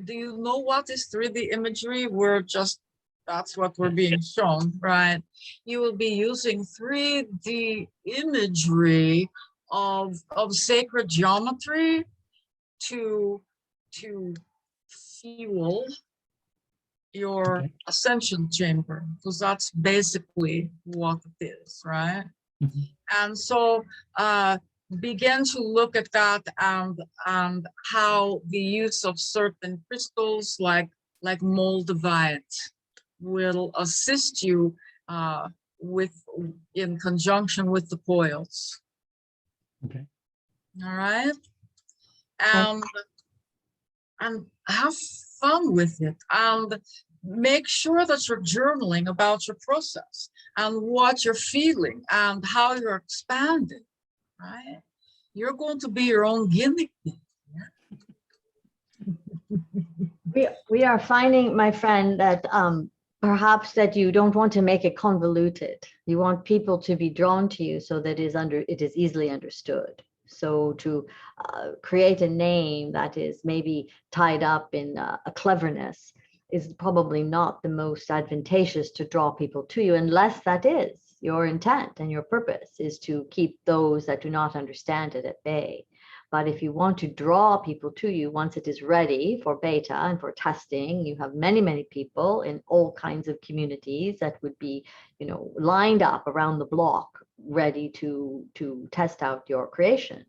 Do you know what is 3D imagery? That's what we're being shown, right? You will be using 3D imagery of sacred geometry to fuel your Okay. ascension chamber, because that's basically what it is, right? Mhm. And so begin to look at that and how the use of certain crystals like moldavite will assist you in conjunction with the coils. Okay. All right. And have fun with it, and make sure that you're journaling about your process and what you're feeling and how you're expanding, right? You're going to be your own guinea pig. We are finding, my friend, that perhaps that you don't want to make it convoluted. You want people to be drawn to you so that it is easily understood. So to create a name that is maybe tied up in a cleverness is probably not the most advantageous to draw people to you, unless that is your intent and your purpose is to keep those that do not understand it at bay. But if you want to draw people to you once it is ready for beta and for testing, you have many, many people in all kinds of communities that would be, lined up around the block, ready to test out your creation.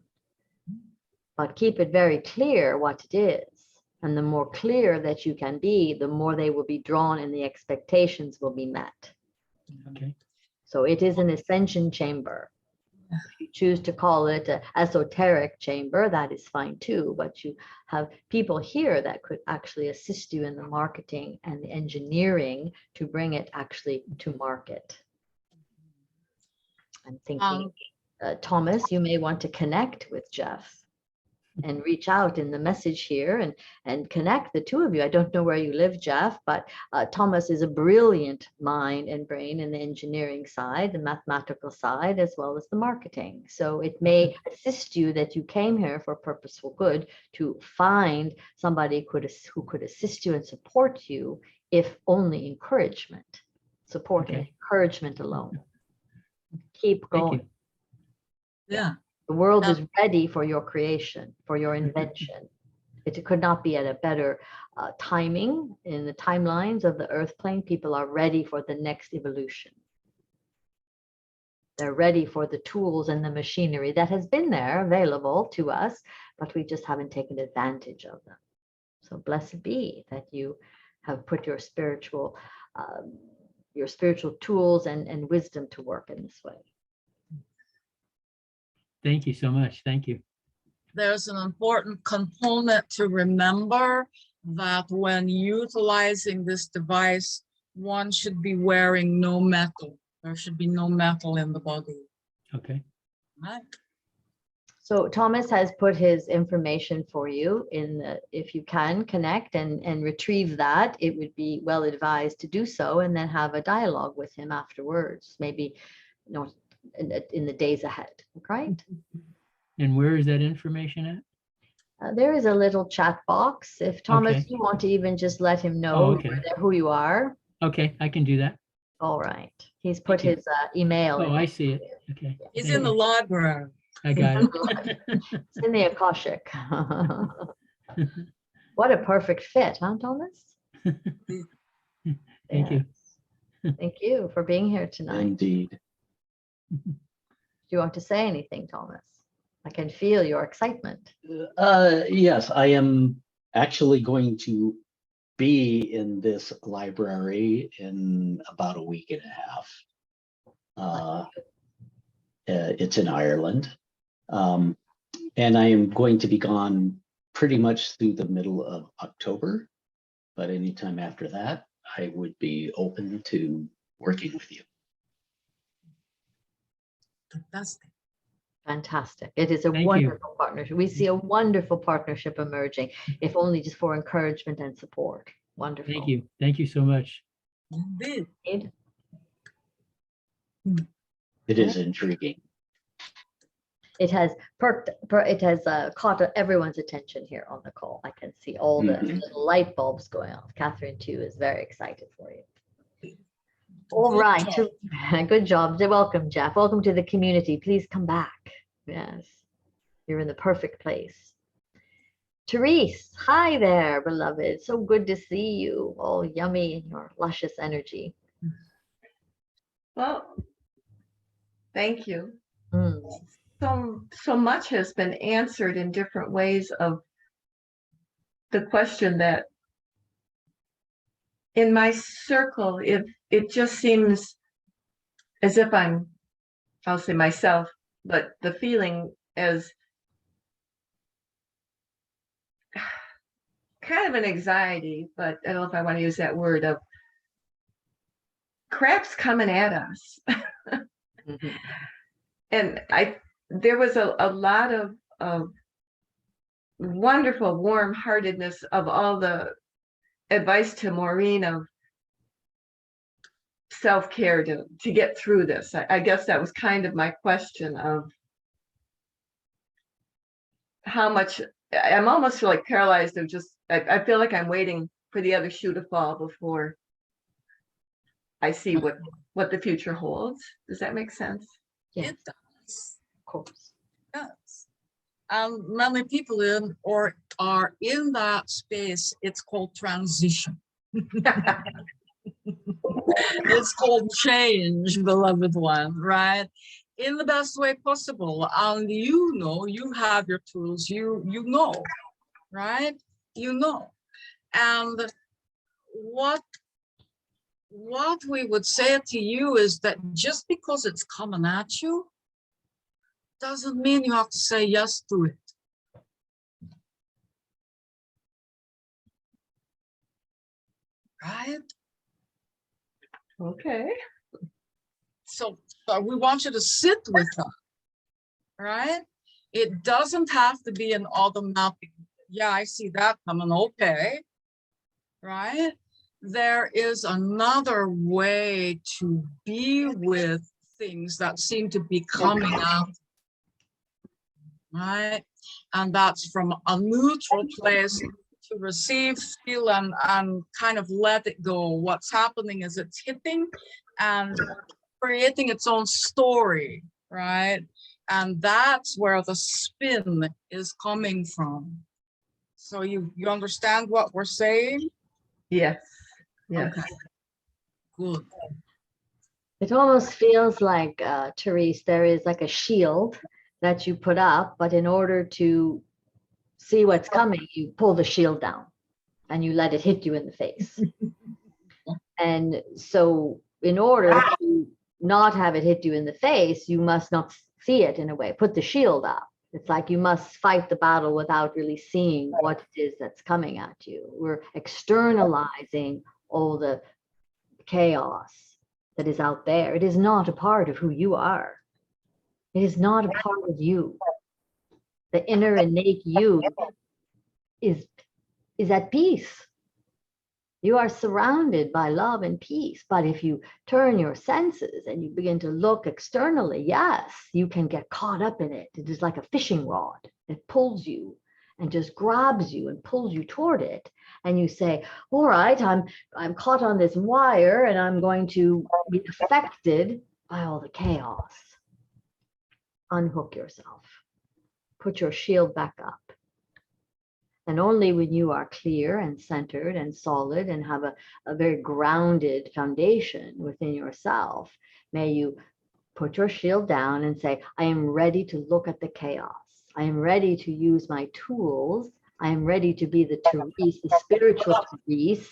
But keep it very clear what it is. And the more clear that you can be, the more they will be drawn and the expectations will be met. Okay. So it is an ascension chamber. If you choose to call it an esoteric chamber, that is fine too. But you have people here that could actually assist you in the marketing and the engineering to bring it actually to market. I'm thinking, Thomas, you may want to connect with Jeff and reach out in the message here and connect the two of you. I don't know where you live, Jeff, but Thomas is a brilliant mind and brain in the engineering side, the mathematical side, as well as the marketing. So it may assist you that you came here for purposeful good to find somebody who could assist you and support you, if only encouragement, support and encouragement alone. Keep going. Yeah. The world is ready for your creation, for your invention. It could not be at a better timing in the timelines of the earth plane. People are ready for the next evolution. They're ready for the tools and the machinery that has been there available to us, but we just haven't taken advantage of them. So blessed be that you have put your spiritual tools and wisdom to work in this way. Thank you so much. Thank you. There's an important component to remember, that when utilizing this device, one should be wearing no metal. There should be no metal in the body. Okay. Right. So Thomas has put his information for you if you can connect and retrieve that, it would be well advised to do so, and then have a dialogue with him afterwards, maybe in the days ahead, right? And where is that information at? There is a little chat box. If Thomas, Okay. you want to even just let him know okay. who you are. Okay, I can do that. All right. He's put Thank you. his email. Oh, I see it. Okay. He's Thank in the you. library. I got it. It's in the Akashic. What a perfect fit, huh, Thomas? Thank you. Thank you for being here tonight. Indeed. Do you want to say anything, Thomas? I can feel your excitement. Yes, I am actually going to be in this library in about a week and a half. It's in Ireland. And I am going to be gone pretty much through the middle of October, but anytime after that, I would be open to working with you. Fantastic. Fantastic. It is a Thank you. wonderful partnership. We see a wonderful partnership emerging, if only just for encouragement and support. Wonderful. Thank you. Thank you so much. Indeed. It is intriguing. It has caught everyone's attention here on the call. I can see all the little light bulbs going off. Catherine too is very excited for you. All right. Good job. Welcome, Jeff. Welcome to the community. Please come back. Yes, you're in the perfect place. Therese, hi there, beloved. So good to see you. All yummy in your luscious energy. Well, thank you. Mm. So much has been answered in different ways of the question that in my circle, if it just seems as if I'll say myself, but the feeling as kind of an anxiety, but I don't know if I want to use that word, of crap's coming at us. Mm-hmm. And there was a lot of wonderful warm-heartedness of all the advice to Maureen of self-care to get through this. I guess that was kind of my question of how much. I'm almost like paralyzed of just, I feel like I'm waiting for the other shoe to fall before I see what the future holds. Does that make sense? Yes, It does. of course. It does. And many people are in that space. It's called transition. It's called change, beloved one, right? In the best way possible. And you know, you have your tools, you know, right? You know. And what we would say to you is that just because it's coming at you doesn't mean you have to say yes to it. Right? Okay. So we want you to sit with that, right? It doesn't have to be an automatic, yeah, I see that coming, okay, right? There is another way to be with things that seem to be coming out, right? And that's from a neutral place to receive, feel, and kind of let it go. What's happening is it's hitting and creating its own story, right? And that's where the spin is coming from. So you understand what we're saying? Yes. Yes. Okay. Good. It almost feels like, Therese, there is like a shield that you put up, but in order to see what's coming, you pull the shield down and you let it hit you in the face. And so in order to not have it hit you in the face, you must not see it in a way. Put the shield up. It's like you must fight the battle without really seeing what it is that's coming at you. We're externalizing all the chaos that is out there. It is not a part of who you are. It is not a part of you. The inner innate you is at peace. You are surrounded by love and peace. But if you turn your senses and you begin to look externally, yes, you can get caught up in it. It is like a fishing rod that pulls you and just grabs you and pulls you toward it. And you say, all right, I'm caught on this wire and I'm going to be affected by all the chaos. Unhook yourself. Put your shield back up. And only when you are clear and centered and solid and have a very grounded foundation within yourself, may you put your shield down and say, I am ready to look at the chaos. I am ready to use my tools. I am ready to be the Therese, the spiritual Therese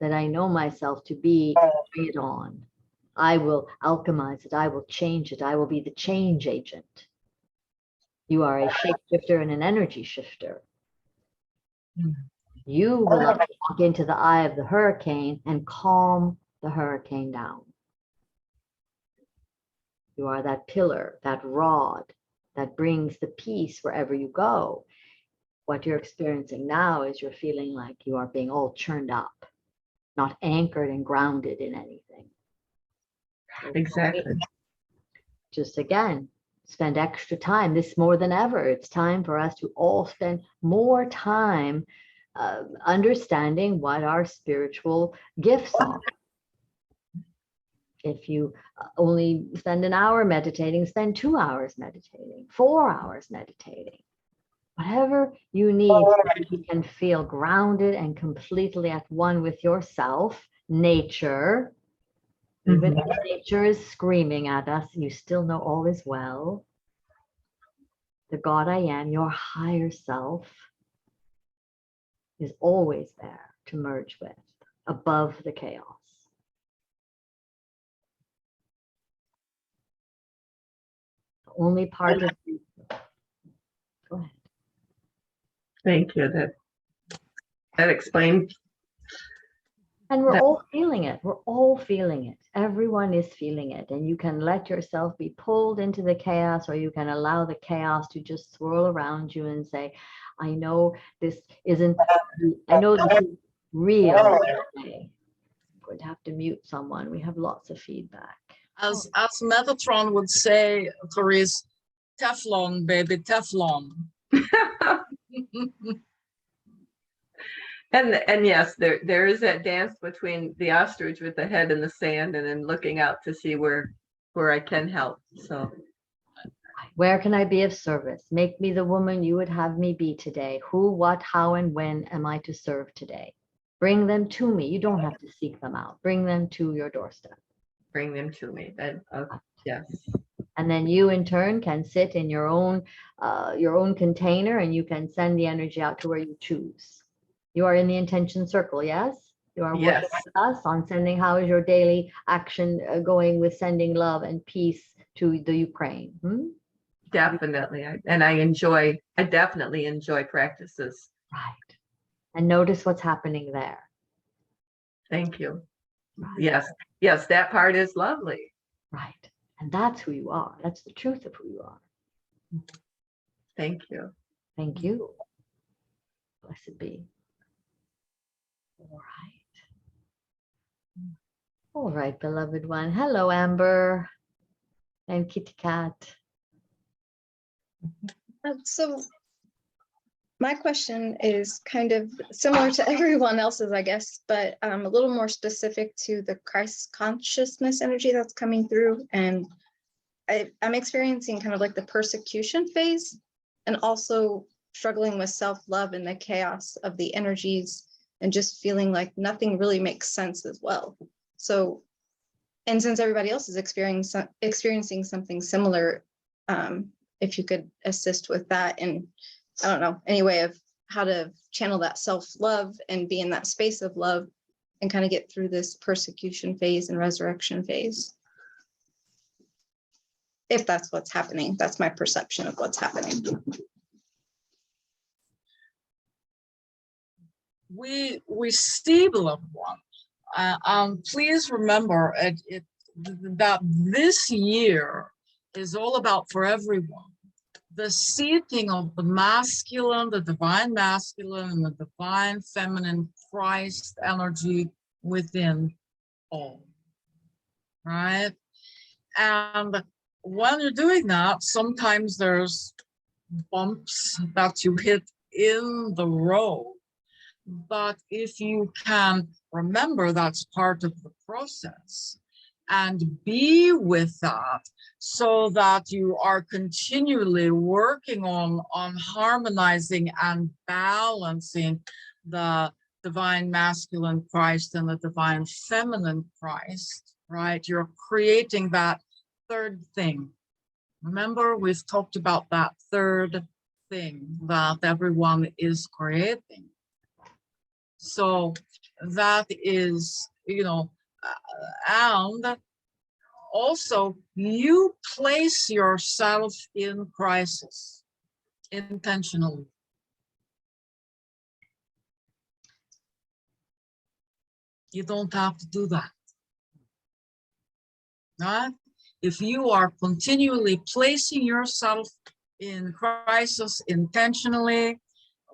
that I know myself to be. Bring it on. I will alchemize it. I will change it. I will be the change agent. You are a shapeshifter and an energy shifter. You will walk into the eye of the hurricane and calm the hurricane down. You are that pillar, that rod that brings the peace wherever you go. What you're experiencing now is you're feeling like you are being all churned up, not anchored and grounded in anything. Exactly. Just again, spend extra time. This more than ever. It's time for us to all spend more time understanding what our spiritual gifts are. If you only spend an hour meditating, spend 2 hours meditating, 4 hours meditating. Whatever you need so that you can feel grounded and completely at one with yourself, nature. Even if nature is screaming at us, you still know all is well. The God I am, your higher self, is always there to merge with, above the chaos. The only part of you. Go ahead. Thank you. That explains. And we're all feeling it. We're all feeling it. Everyone is feeling it. And you can let yourself be pulled into the chaos, or you can allow the chaos to just swirl around you and say, I know this isn't, I know this is real. Okay. I'm going to have to mute someone. We have lots of feedback. As Metatron would say, Therese, Teflon, baby, Teflon. And yes, there is that dance between the ostrich with the head in the sand and then looking out to see where I can help. So Where can I be of service? Make me the woman you would have me be today. Who, what, how, and when am I to serve today? Bring them to me. You don't have to seek them out. Bring them to your doorstep. Bring them to me. That, yes. And then you in turn can sit in your own container, and you can send the energy out to where you choose. You are in the intention circle, yes? You are Yes. working with us on sending. How is your daily action going with sending love and peace to the Ukraine? Definitely. I definitely enjoy practices. Right. And notice what's happening there. Thank you. Right. Yes. Yes, that part is lovely. Right. And that's who you are. That's the truth of who you are. Thank you. Thank you. Blessed be. All right. All right, beloved one. Hello, Amber and Kitty Cat. So my question is kind of similar to everyone else's, I guess, but a little more specific to the Christ consciousness energy that's coming through. And I'm experiencing kind of like the persecution phase, and also struggling with self-love and the chaos of the energies, and just feeling like nothing really makes sense as well. So, and since everybody else is experiencing something similar, if you could assist with that, and I don't know, any way of how to channel that self-love and be in that space of love and kind of get through this persecution phase and resurrection phase. If that's what's happening, that's my perception of what's happening. We see, beloved one. Please remember that this year is all about, for everyone, the seeking of the masculine, the divine masculine, and the divine feminine Christ energy within all, right? And when you're doing that, sometimes there's bumps that you hit in the road. But if you can remember that's part of the process and be with that, so that you are continually working on harmonizing and balancing the divine masculine Christ and the divine feminine Christ, right? You're creating that third thing. Remember, we've talked about that third thing that everyone is creating. So that is, and also you place yourself in crisis intentionally. You don't have to do that, right? If you are continually placing yourself in crisis intentionally,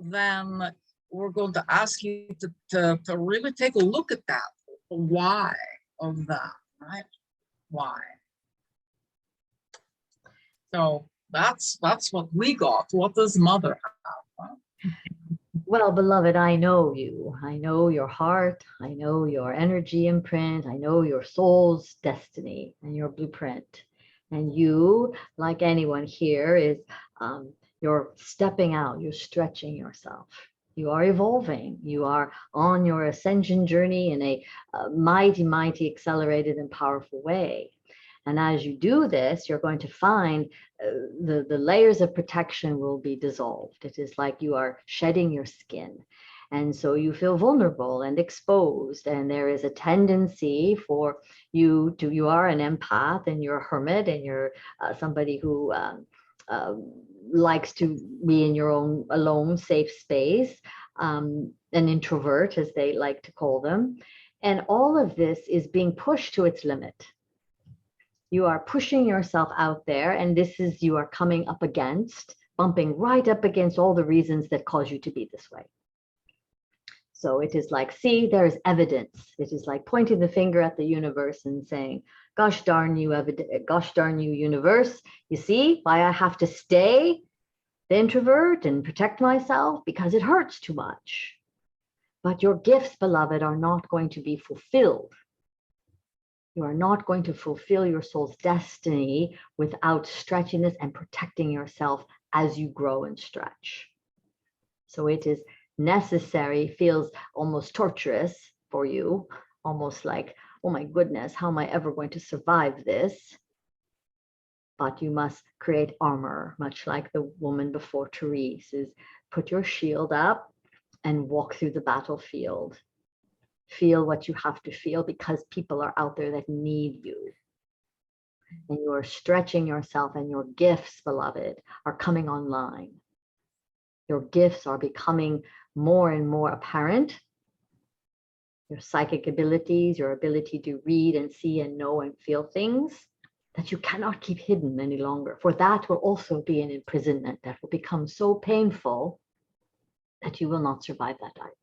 then we're going to ask you to really take a look at that. Why of that, right? Why? So that's what we got. What does Mother have? Huh? Well, beloved, I know you. I know your heart. I know your energy imprint. I know your soul's destiny and your blueprint. And you, like anyone here, is you're stepping out. You're stretching yourself. You are evolving. You are on your ascension journey in a mighty, mighty, accelerated and powerful way. And as you do this, you're going to find the layers of protection will be dissolved. It is like you are shedding your skin. And so you feel vulnerable and exposed. And there is a tendency for you are an empath and you're a hermit and you're somebody who likes to be in your own alone, safe space, an introvert, as they like to call them. And all of this is being pushed to its limit. You are pushing yourself out there, and this is, you are coming up against, bumping right up against all the reasons that cause you to be this way. So it is like, see, there is evidence. It is like pointing the finger at the universe and saying, gosh darn you, universe. You see why I have to stay the introvert and protect myself? Because it hurts too much. But your gifts, beloved, are not going to be fulfilled. You are not going to fulfill your soul's destiny without stretching this and protecting yourself as you grow and stretch. So it is necessary, feels almost torturous for you, almost like, oh my goodness, how am I ever going to survive this? But you must create armor, much like the woman before Therese, is put your shield up and walk through the battlefield. Feel what you have to feel, because people are out there that need you. And you are stretching yourself, and your gifts, beloved, are coming online. Your gifts are becoming more and more apparent. Your psychic abilities, your ability to read and see and know and feel things that you cannot keep hidden any longer. For that will also be an imprisonment that will become so painful that you will not survive that either.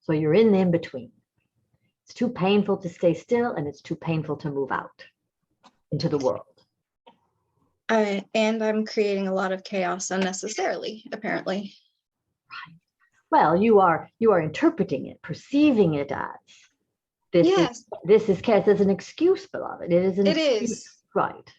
So you're in the in-between. It's too painful to stay still, and it's too painful to move out into the world. And I'm creating a lot of chaos unnecessarily, apparently. Right. Well, you are interpreting it, perceiving it as this is chaos as an excuse, beloved. It is an excuse. Is. Right.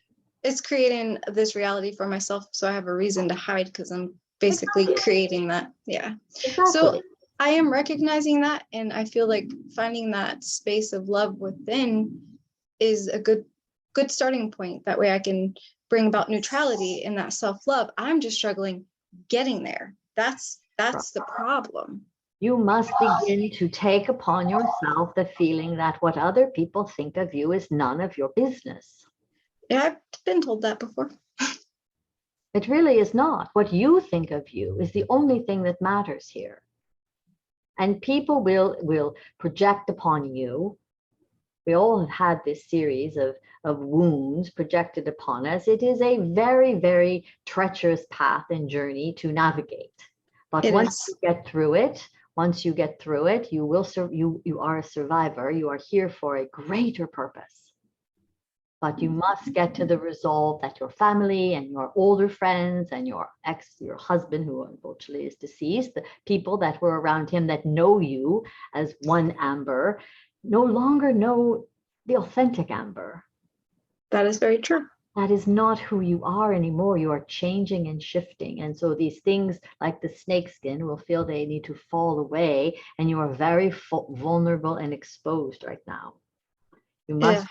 It's creating this reality for myself, so I have a reason to hide, because I'm basically creating that. Yeah. Exactly. So I am recognizing that, and I feel like finding that space of love within is a good starting point. That way I can bring about neutrality in that self-love. I'm just struggling getting there. That's the problem. You must begin to take upon yourself the feeling that what other people think of you is none of your business. Yeah, I've been told that before. It really is not. What you think of you is the only thing that matters here. And people will project upon you. We all have had this series of wounds projected upon us. It is a very, very treacherous path and journey to navigate. But once you get through it, you will you are a survivor. You are here for a greater purpose. But you must get to the resolve that your family and your older friends and your husband, who unfortunately is deceased, the people that were around him that know you as one Amber, no longer know the authentic Amber. That is very true. That is not who you are anymore. You are changing and shifting. And so these things like the snakeskin will feel they need to fall away, and you are very vulnerable and exposed right now. You must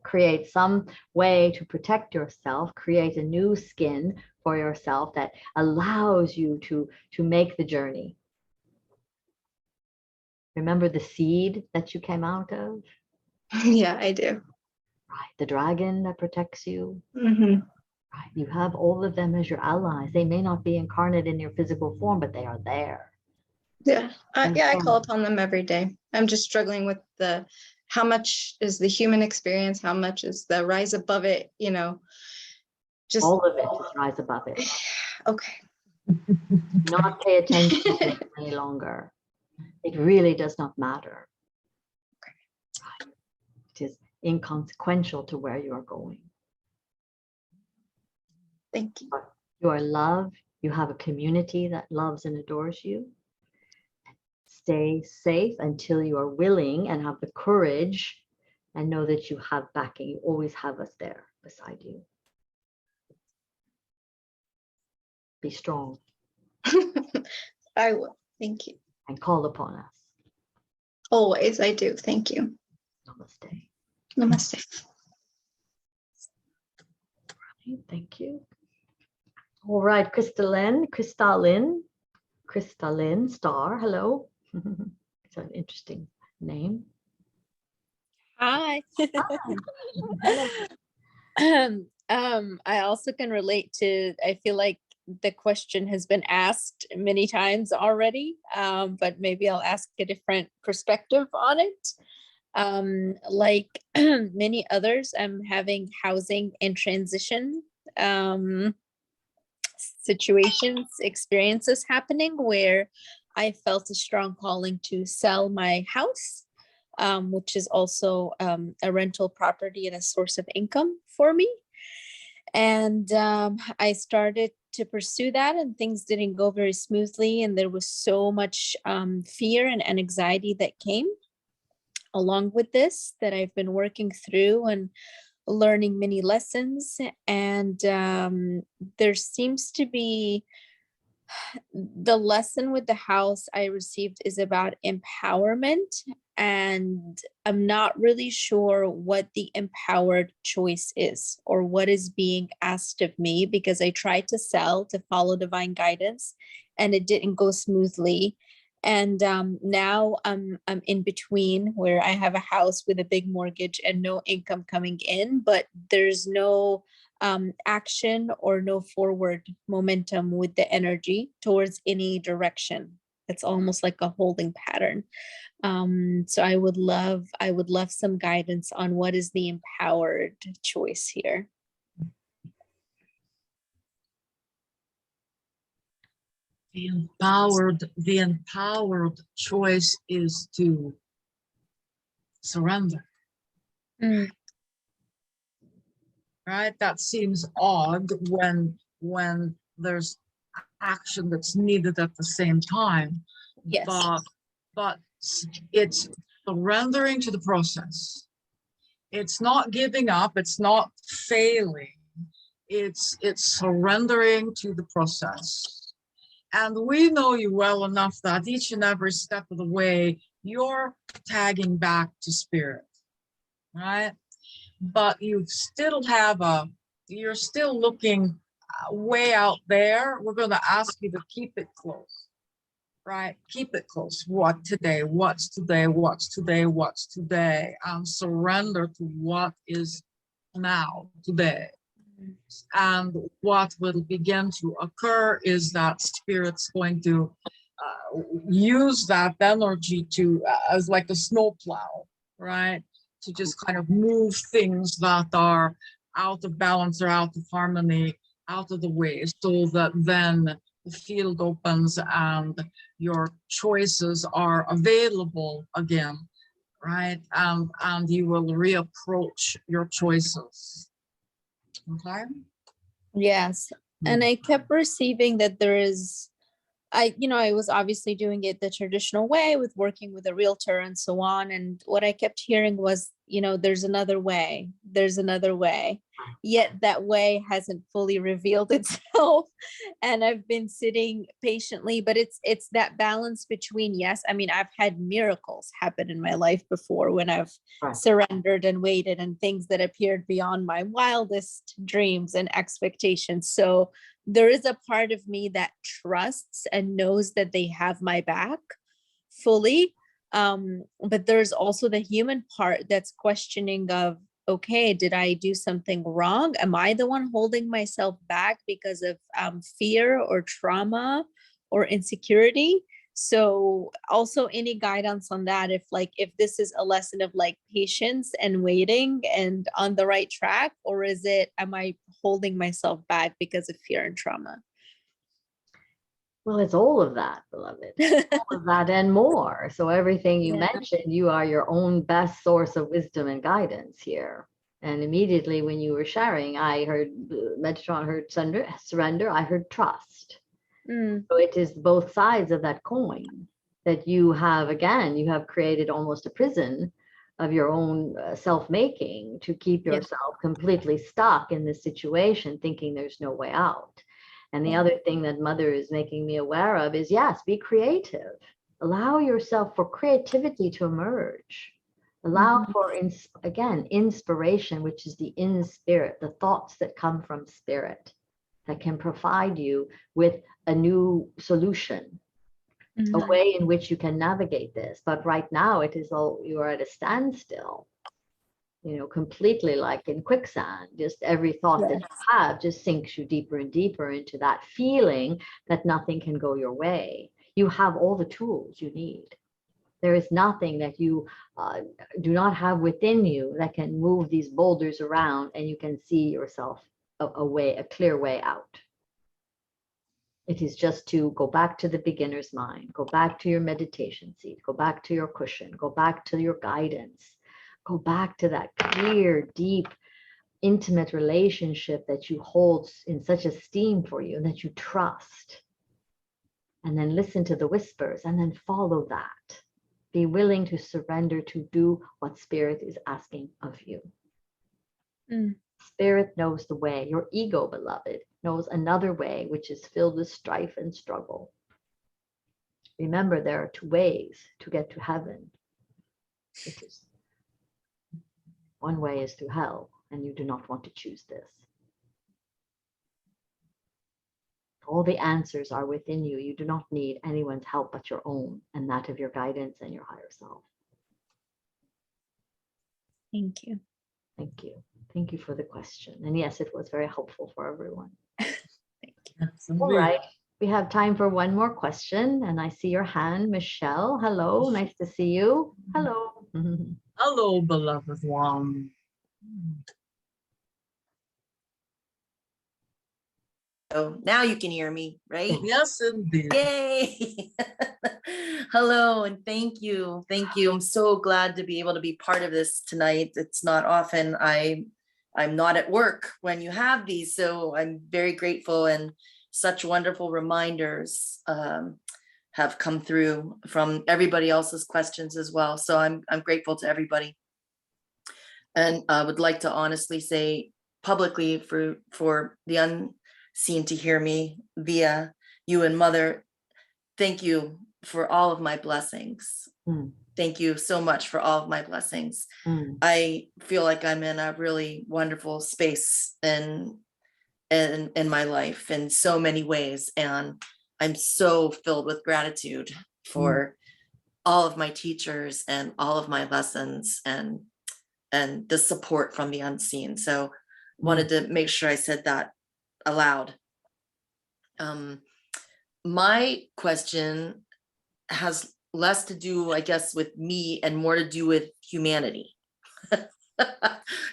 create some way to protect yourself, create a new skin for yourself that allows you to make the journey. Remember the seed that you came out of? Yeah, I do. Right, the dragon that protects you. Mm-hmm. Right, you have all of them as your allies. They may not be incarnate in your physical form, but they are there. Yeah, I call upon them every day. I'm just struggling with how much is the human experience, how much is the rise above it, just all of it is rise above it. Okay. Not pay attention to it any longer. It really does not matter. Okay. It is inconsequential to where you are going. Thank you. But you are loved. You have a community that loves and adores you. Stay safe until you are willing and have the courage, and know that you have backing. You always have us there beside you. Be strong. I will. Thank you. And call upon us. Always, I do. Thank you. Namaste. Namaste. Thank you. All right, Crystalline Star, hello. It's an interesting name. Hi. I also can relate to, I feel like the question has been asked many times already, but maybe I'll ask a different perspective on it. Like many others, I'm having housing and transition situations, experiences happening where I felt a strong calling to sell my house, which is also a rental property and a source of income for me. And I started to pursue that, and things didn't go very smoothly. And there was so much fear and anxiety that came along with this that I've been working through and learning many lessons. And there seems to be the lesson with the house I received is about empowerment. And I'm not really sure what the empowered choice is or what is being asked of me, because I tried to sell to follow divine guidance and it didn't go smoothly. And now I'm in between, where I have a house with a big mortgage and no income coming in, but there's no action or no forward momentum with the energy towards any direction. It's almost like a holding pattern. So I would love some guidance on what is the empowered choice here. The empowered choice is to surrender. Right? That seems odd when there's action that's needed at the same time. Yes. But it's surrendering to the process. It's not giving up, it's not failing. It's surrendering to the process. And we know you well enough that each and every step of the way, you're tagging back to spirit, right? But you still have you're still looking way out there. We're going to ask you to keep it close, right? Keep it close. What today? What's today? What's today? What's today? And surrender to what is now, today. And what will begin to occur is that spirit's going to use that energy to as like a snowplow, right? To just kind of move things that are out of balance or out of harmony out of the way, so that then the field opens and your choices are available again, right? And you will reapproach your choices. Okay. Yes. And I kept receiving that there is, I was obviously doing it the traditional way with working with a realtor and so on. And what I kept hearing was, there's another way, yet that way hasn't fully revealed itself. And I've been sitting patiently, but it's that balance between, yes, I mean, I've had miracles happen in my life before when I've surrendered and waited, and things that appeared beyond my wildest dreams and expectations. So there is a part of me that trusts and knows that they have my back fully. But there's also the human part that's questioning of, okay, did I do something wrong? Am I the one holding myself back because of fear or trauma or insecurity? So also any guidance on that, if this is a lesson of patience and waiting and on the right track, or am I holding myself back because of fear and trauma? Well, it's all of that, beloved. All of that and more. So everything you mentioned, you are your own best source of wisdom and guidance here. And immediately when you were sharing, I heard Metatron, heard surrender, I heard trust. So it is both sides of that coin that you have, again, you have created almost a prison of your own self-making to keep yourself completely stuck in this situation, thinking there's no way out. And the other thing that Mother is making me aware of is, yes, be creative. Allow yourself for creativity to emerge. Allow for, again, inspiration, which is the in spirit, the thoughts that come from spirit that can provide you with a new solution, a way in which you can navigate this. But right now it is all, you are at a standstill, completely like in quicksand. Just every thought that you have just sinks you deeper and deeper into that feeling that nothing can go your way. You have all the tools you need. There is nothing that you do not have within you that can move these boulders around and you can see yourself a clear way out. It is just to go back to the beginner's mind, go back to your meditation seat, go back to your cushion, go back to your guidance, go back to that clear, deep, intimate relationship that you hold in such esteem for you and that you trust. And then listen to the whispers and then follow that. Be willing to surrender to do what Spirit is asking of you. Spirit knows the way. Your ego, beloved, knows another way, which is filled with strife and struggle. Remember, there are two ways to get to heaven. This is one way is through hell, and you do not want to choose this. All the answers are within you. You do not need anyone's help but your own and that of your guidance and your higher self. Thank you. Thank you. Thank you for the question. And yes, it was very helpful for everyone. All right. We have time for one more question. And I see your hand, Michelle. Hello. Nice to see you. Hello. Hello, beloved one. So now you can hear me, right? Yes, indeed. Yay! Hello, and thank you. Thank you. I'm so glad to be able to be part of this tonight. It's not often I'm not at work when you have these, so I'm very grateful, and such wonderful reminders have come through from everybody else's questions as well. So I'm grateful to everybody. And I would like to honestly say publicly for the unseen to hear me via you and Mother, thank you for all of my blessings. Thank you so much for all of my blessings. I feel like I'm in a really wonderful space in my life in so many ways. And I'm so filled with gratitude for all of my teachers and all of my lessons and the support from the unseen. So wanted to make sure I said that aloud. My question has less to do, I guess, with me and more to do with humanity.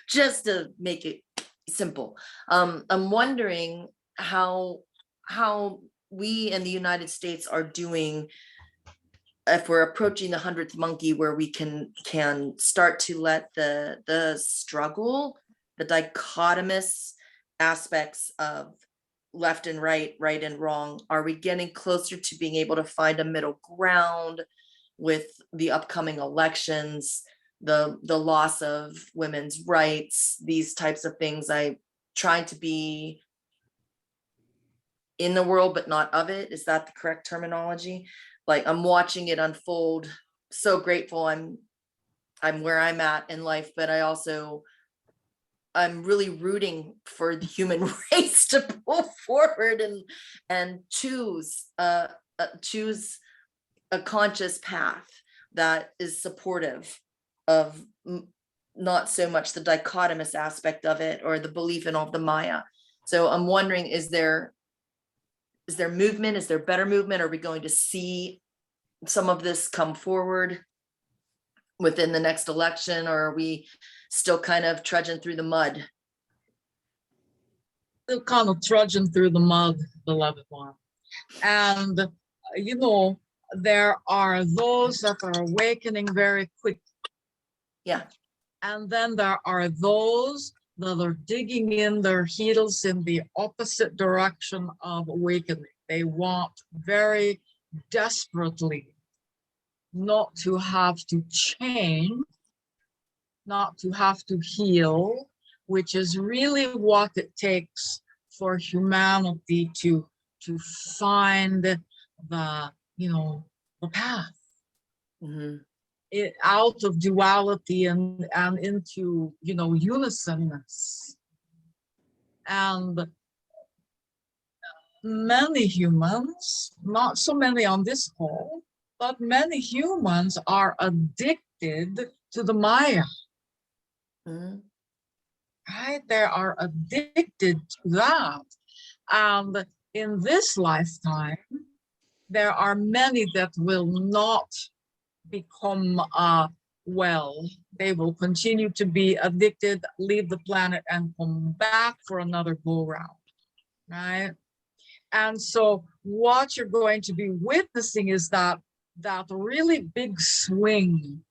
Just to make it simple. I'm wondering how we in the United States are doing if we're approaching the 100th monkey, where we can start to let the struggle, the dichotomous aspects of left and right and wrong, are we getting closer to being able to find a middle ground with the upcoming elections, the loss of women's rights, these types of things? I try to be in the world but not of it. Is that the correct terminology? Like, I'm watching it unfold. So grateful I'm where I'm at in life, but I'm really rooting for the human race to pull forward and choose a conscious path that is supportive of not so much the dichotomous aspect of it or the belief in all of the Maya. So I'm wondering, is there movement? Is there better movement? Are we going to see some of this come forward within the next election, or are we still kind of trudging through the mud? Still kind of trudging through the mud, beloved one. And, there are those that are awakening very quick. Yeah. And then there are those that are digging in their heels in the opposite direction of awakening. They want very desperately not to have to change, not to have to heal, which is really what it takes for humanity to find the path. It out of duality and into unisonness. And many humans, not so many on this call, but many humans are addicted to the Maya. Right? They are addicted to that. And in this lifetime, there are many that will not become well. They will continue to be addicted, leave the planet, and come back for another go round. Right? And so what you're going to be witnessing is that really big swing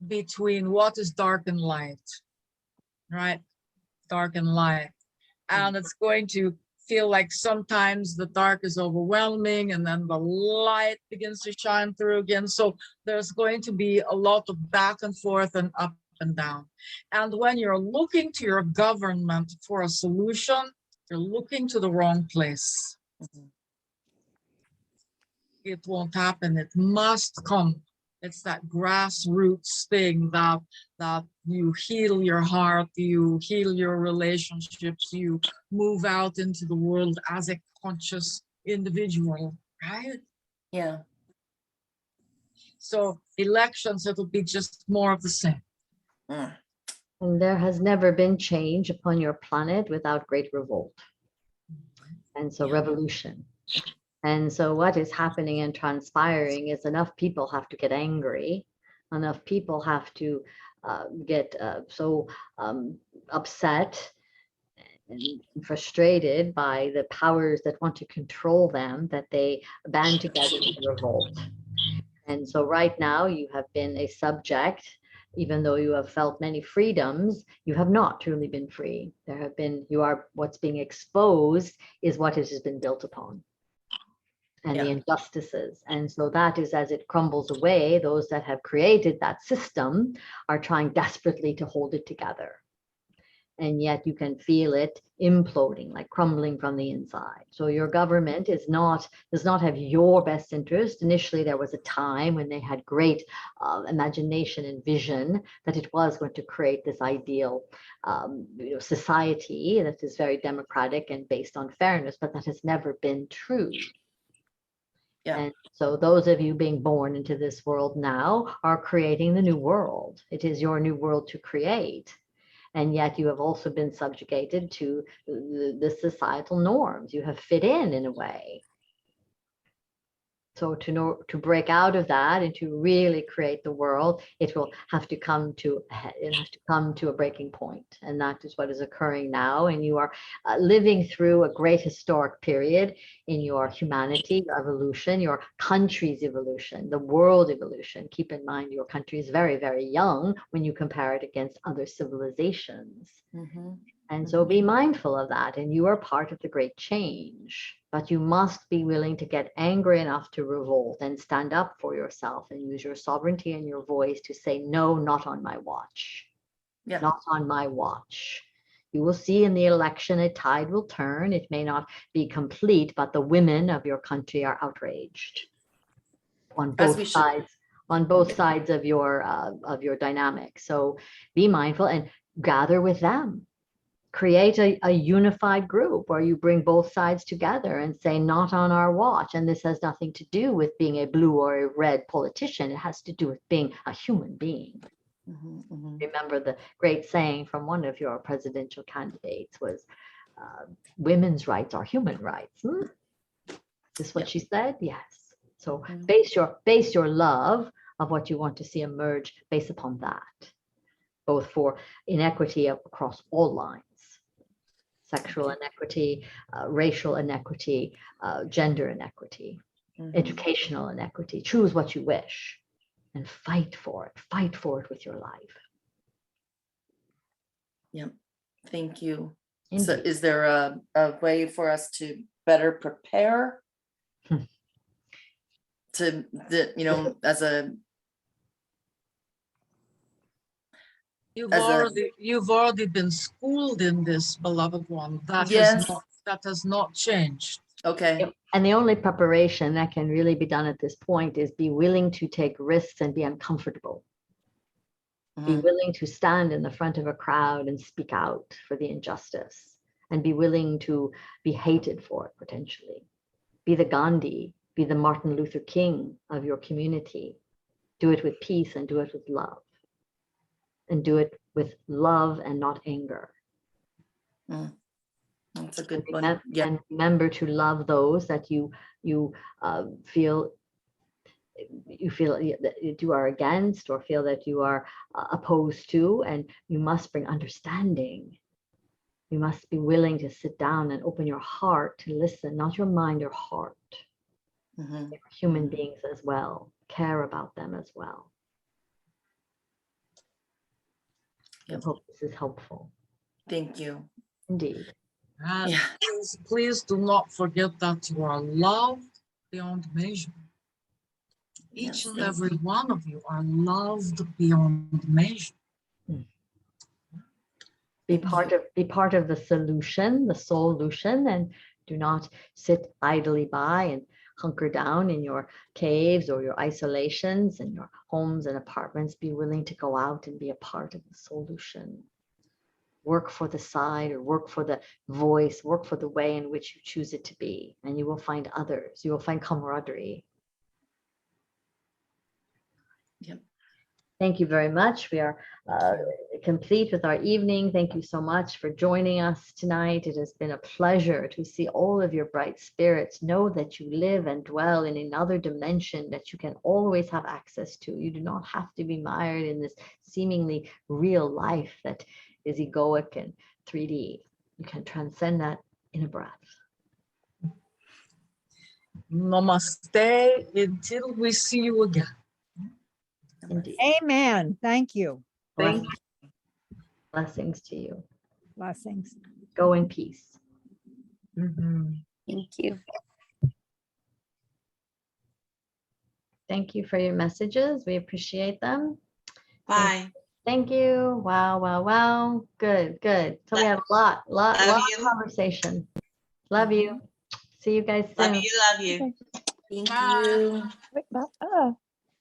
between what is dark and light, right? Dark and light. And it's going to feel like sometimes the dark is overwhelming and then the light begins to shine through again. So there's going to be a lot of back and forth and up and down. And when you're looking to your government for a solution, you're looking to the wrong place. It won't happen. It must come. It's that grassroots thing that you heal your heart, you heal your relationships, you move out into the world as a conscious individual, right? Yeah. So elections, it'll be just more of the same. And there has never been change upon your planet without great revolt. And so revolution. And so what is happening and transpiring is enough people have to get angry. Enough people have to get so upset and frustrated by the powers that want to control them that they band together in revolt. And so right now you have been a subject. Even though you have felt many freedoms, you have not truly been free. There have been, what's being exposed is what it has been built upon. And the injustices. And so that is, as it crumbles away, those that have created that system are trying desperately to hold it together. And yet you can feel it imploding, like crumbling from the inside. So your government does not have your best interest. Initially, there was a time when they had great imagination and vision that it was going to create this ideal society that is very democratic and based on fairness, but that has never been true. Yeah. And so those of you being born into this world now are creating the new world. It is your new world to create. And yet you have also been subjugated to the societal norms. You have fit in a way. So to break out of that and to really create the world, it will have to come to a breaking point. And that is what is occurring now. And you are living through a great historic period in your humanity, your evolution, your country's evolution, the world evolution. Keep in mind, your country is very, very young when you compare it against other civilizations. And so be mindful of that. And you are part of the great change. But you must be willing to get angry enough to revolt and stand up for yourself and use your sovereignty and your voice to say, no, not on my watch. Not on my watch. You will see in the election a tide will turn. It may not be complete, but the women of your country are outraged on both sides. On both sides of your dynamic. So be mindful and gather with them. Create a unified group where you bring both sides together and say, not on our watch. And this has nothing to do with being a blue or a red politician. It has to do with being a human being. Remember the great saying from one of your presidential candidates was, women's rights are human rights. Is this what she said? Yes. So base your love of what you want to see emerge based upon that, both for inequity across all lines. Sexual inequity, racial inequity, gender inequity, educational inequity. Choose what you wish and fight for it. Fight for it with your life. Yep. Thank you. Indeed. So is there a way for us to better prepare to as a You've already been schooled in this, beloved one. That has not changed. Okay. And the only preparation that can really be done at this point is be willing to take risks and be uncomfortable. Be willing to stand in the front of a crowd and speak out for the injustice, and be willing to be hated for it potentially. Be the Gandhi, be the Martin Luther King of your community. Do it with peace and do it with love. And do it with love and not anger. That's a good one. Yeah. And remember to love those that you feel that you are against or feel that you are opposed to, and you must bring understanding. You must be willing to sit down and open your heart to listen, not your mind, your heart. They're human beings as well. Care about them as well. I hope this is helpful. Thank you. Indeed. Yeah. please do not forget that you are loved beyond measure. Each and every one of you are loved beyond measure. Be part of the solution, the solution, and do not sit idly by and hunker down in your caves or your isolations and your homes and apartments. Be willing to go out and be a part of the solution. Work for the side or work for the voice, work for the way in which you choose it to be, and you will find others. You will find camaraderie. Yep. Thank you very much. We are complete with our evening. Thank you so much for joining us tonight. It has been a pleasure to see all of your bright spirits. Know that you live and dwell in another dimension that you can always have access to. You do not have to be mired in this seemingly real life that is egoic and 3D. You can transcend that in a breath. Namaste until we see you again. Indeed. Amen. Thank you. Blessings. Blessings to you. Blessings. Go in peace. Thank you. Thank you for your messages. We appreciate them. Bye. Thank you. Wow, wow, wow. Good, good. So we had a lot of conversation. Love you. See you guys soon. Love you. Thank you. Wait,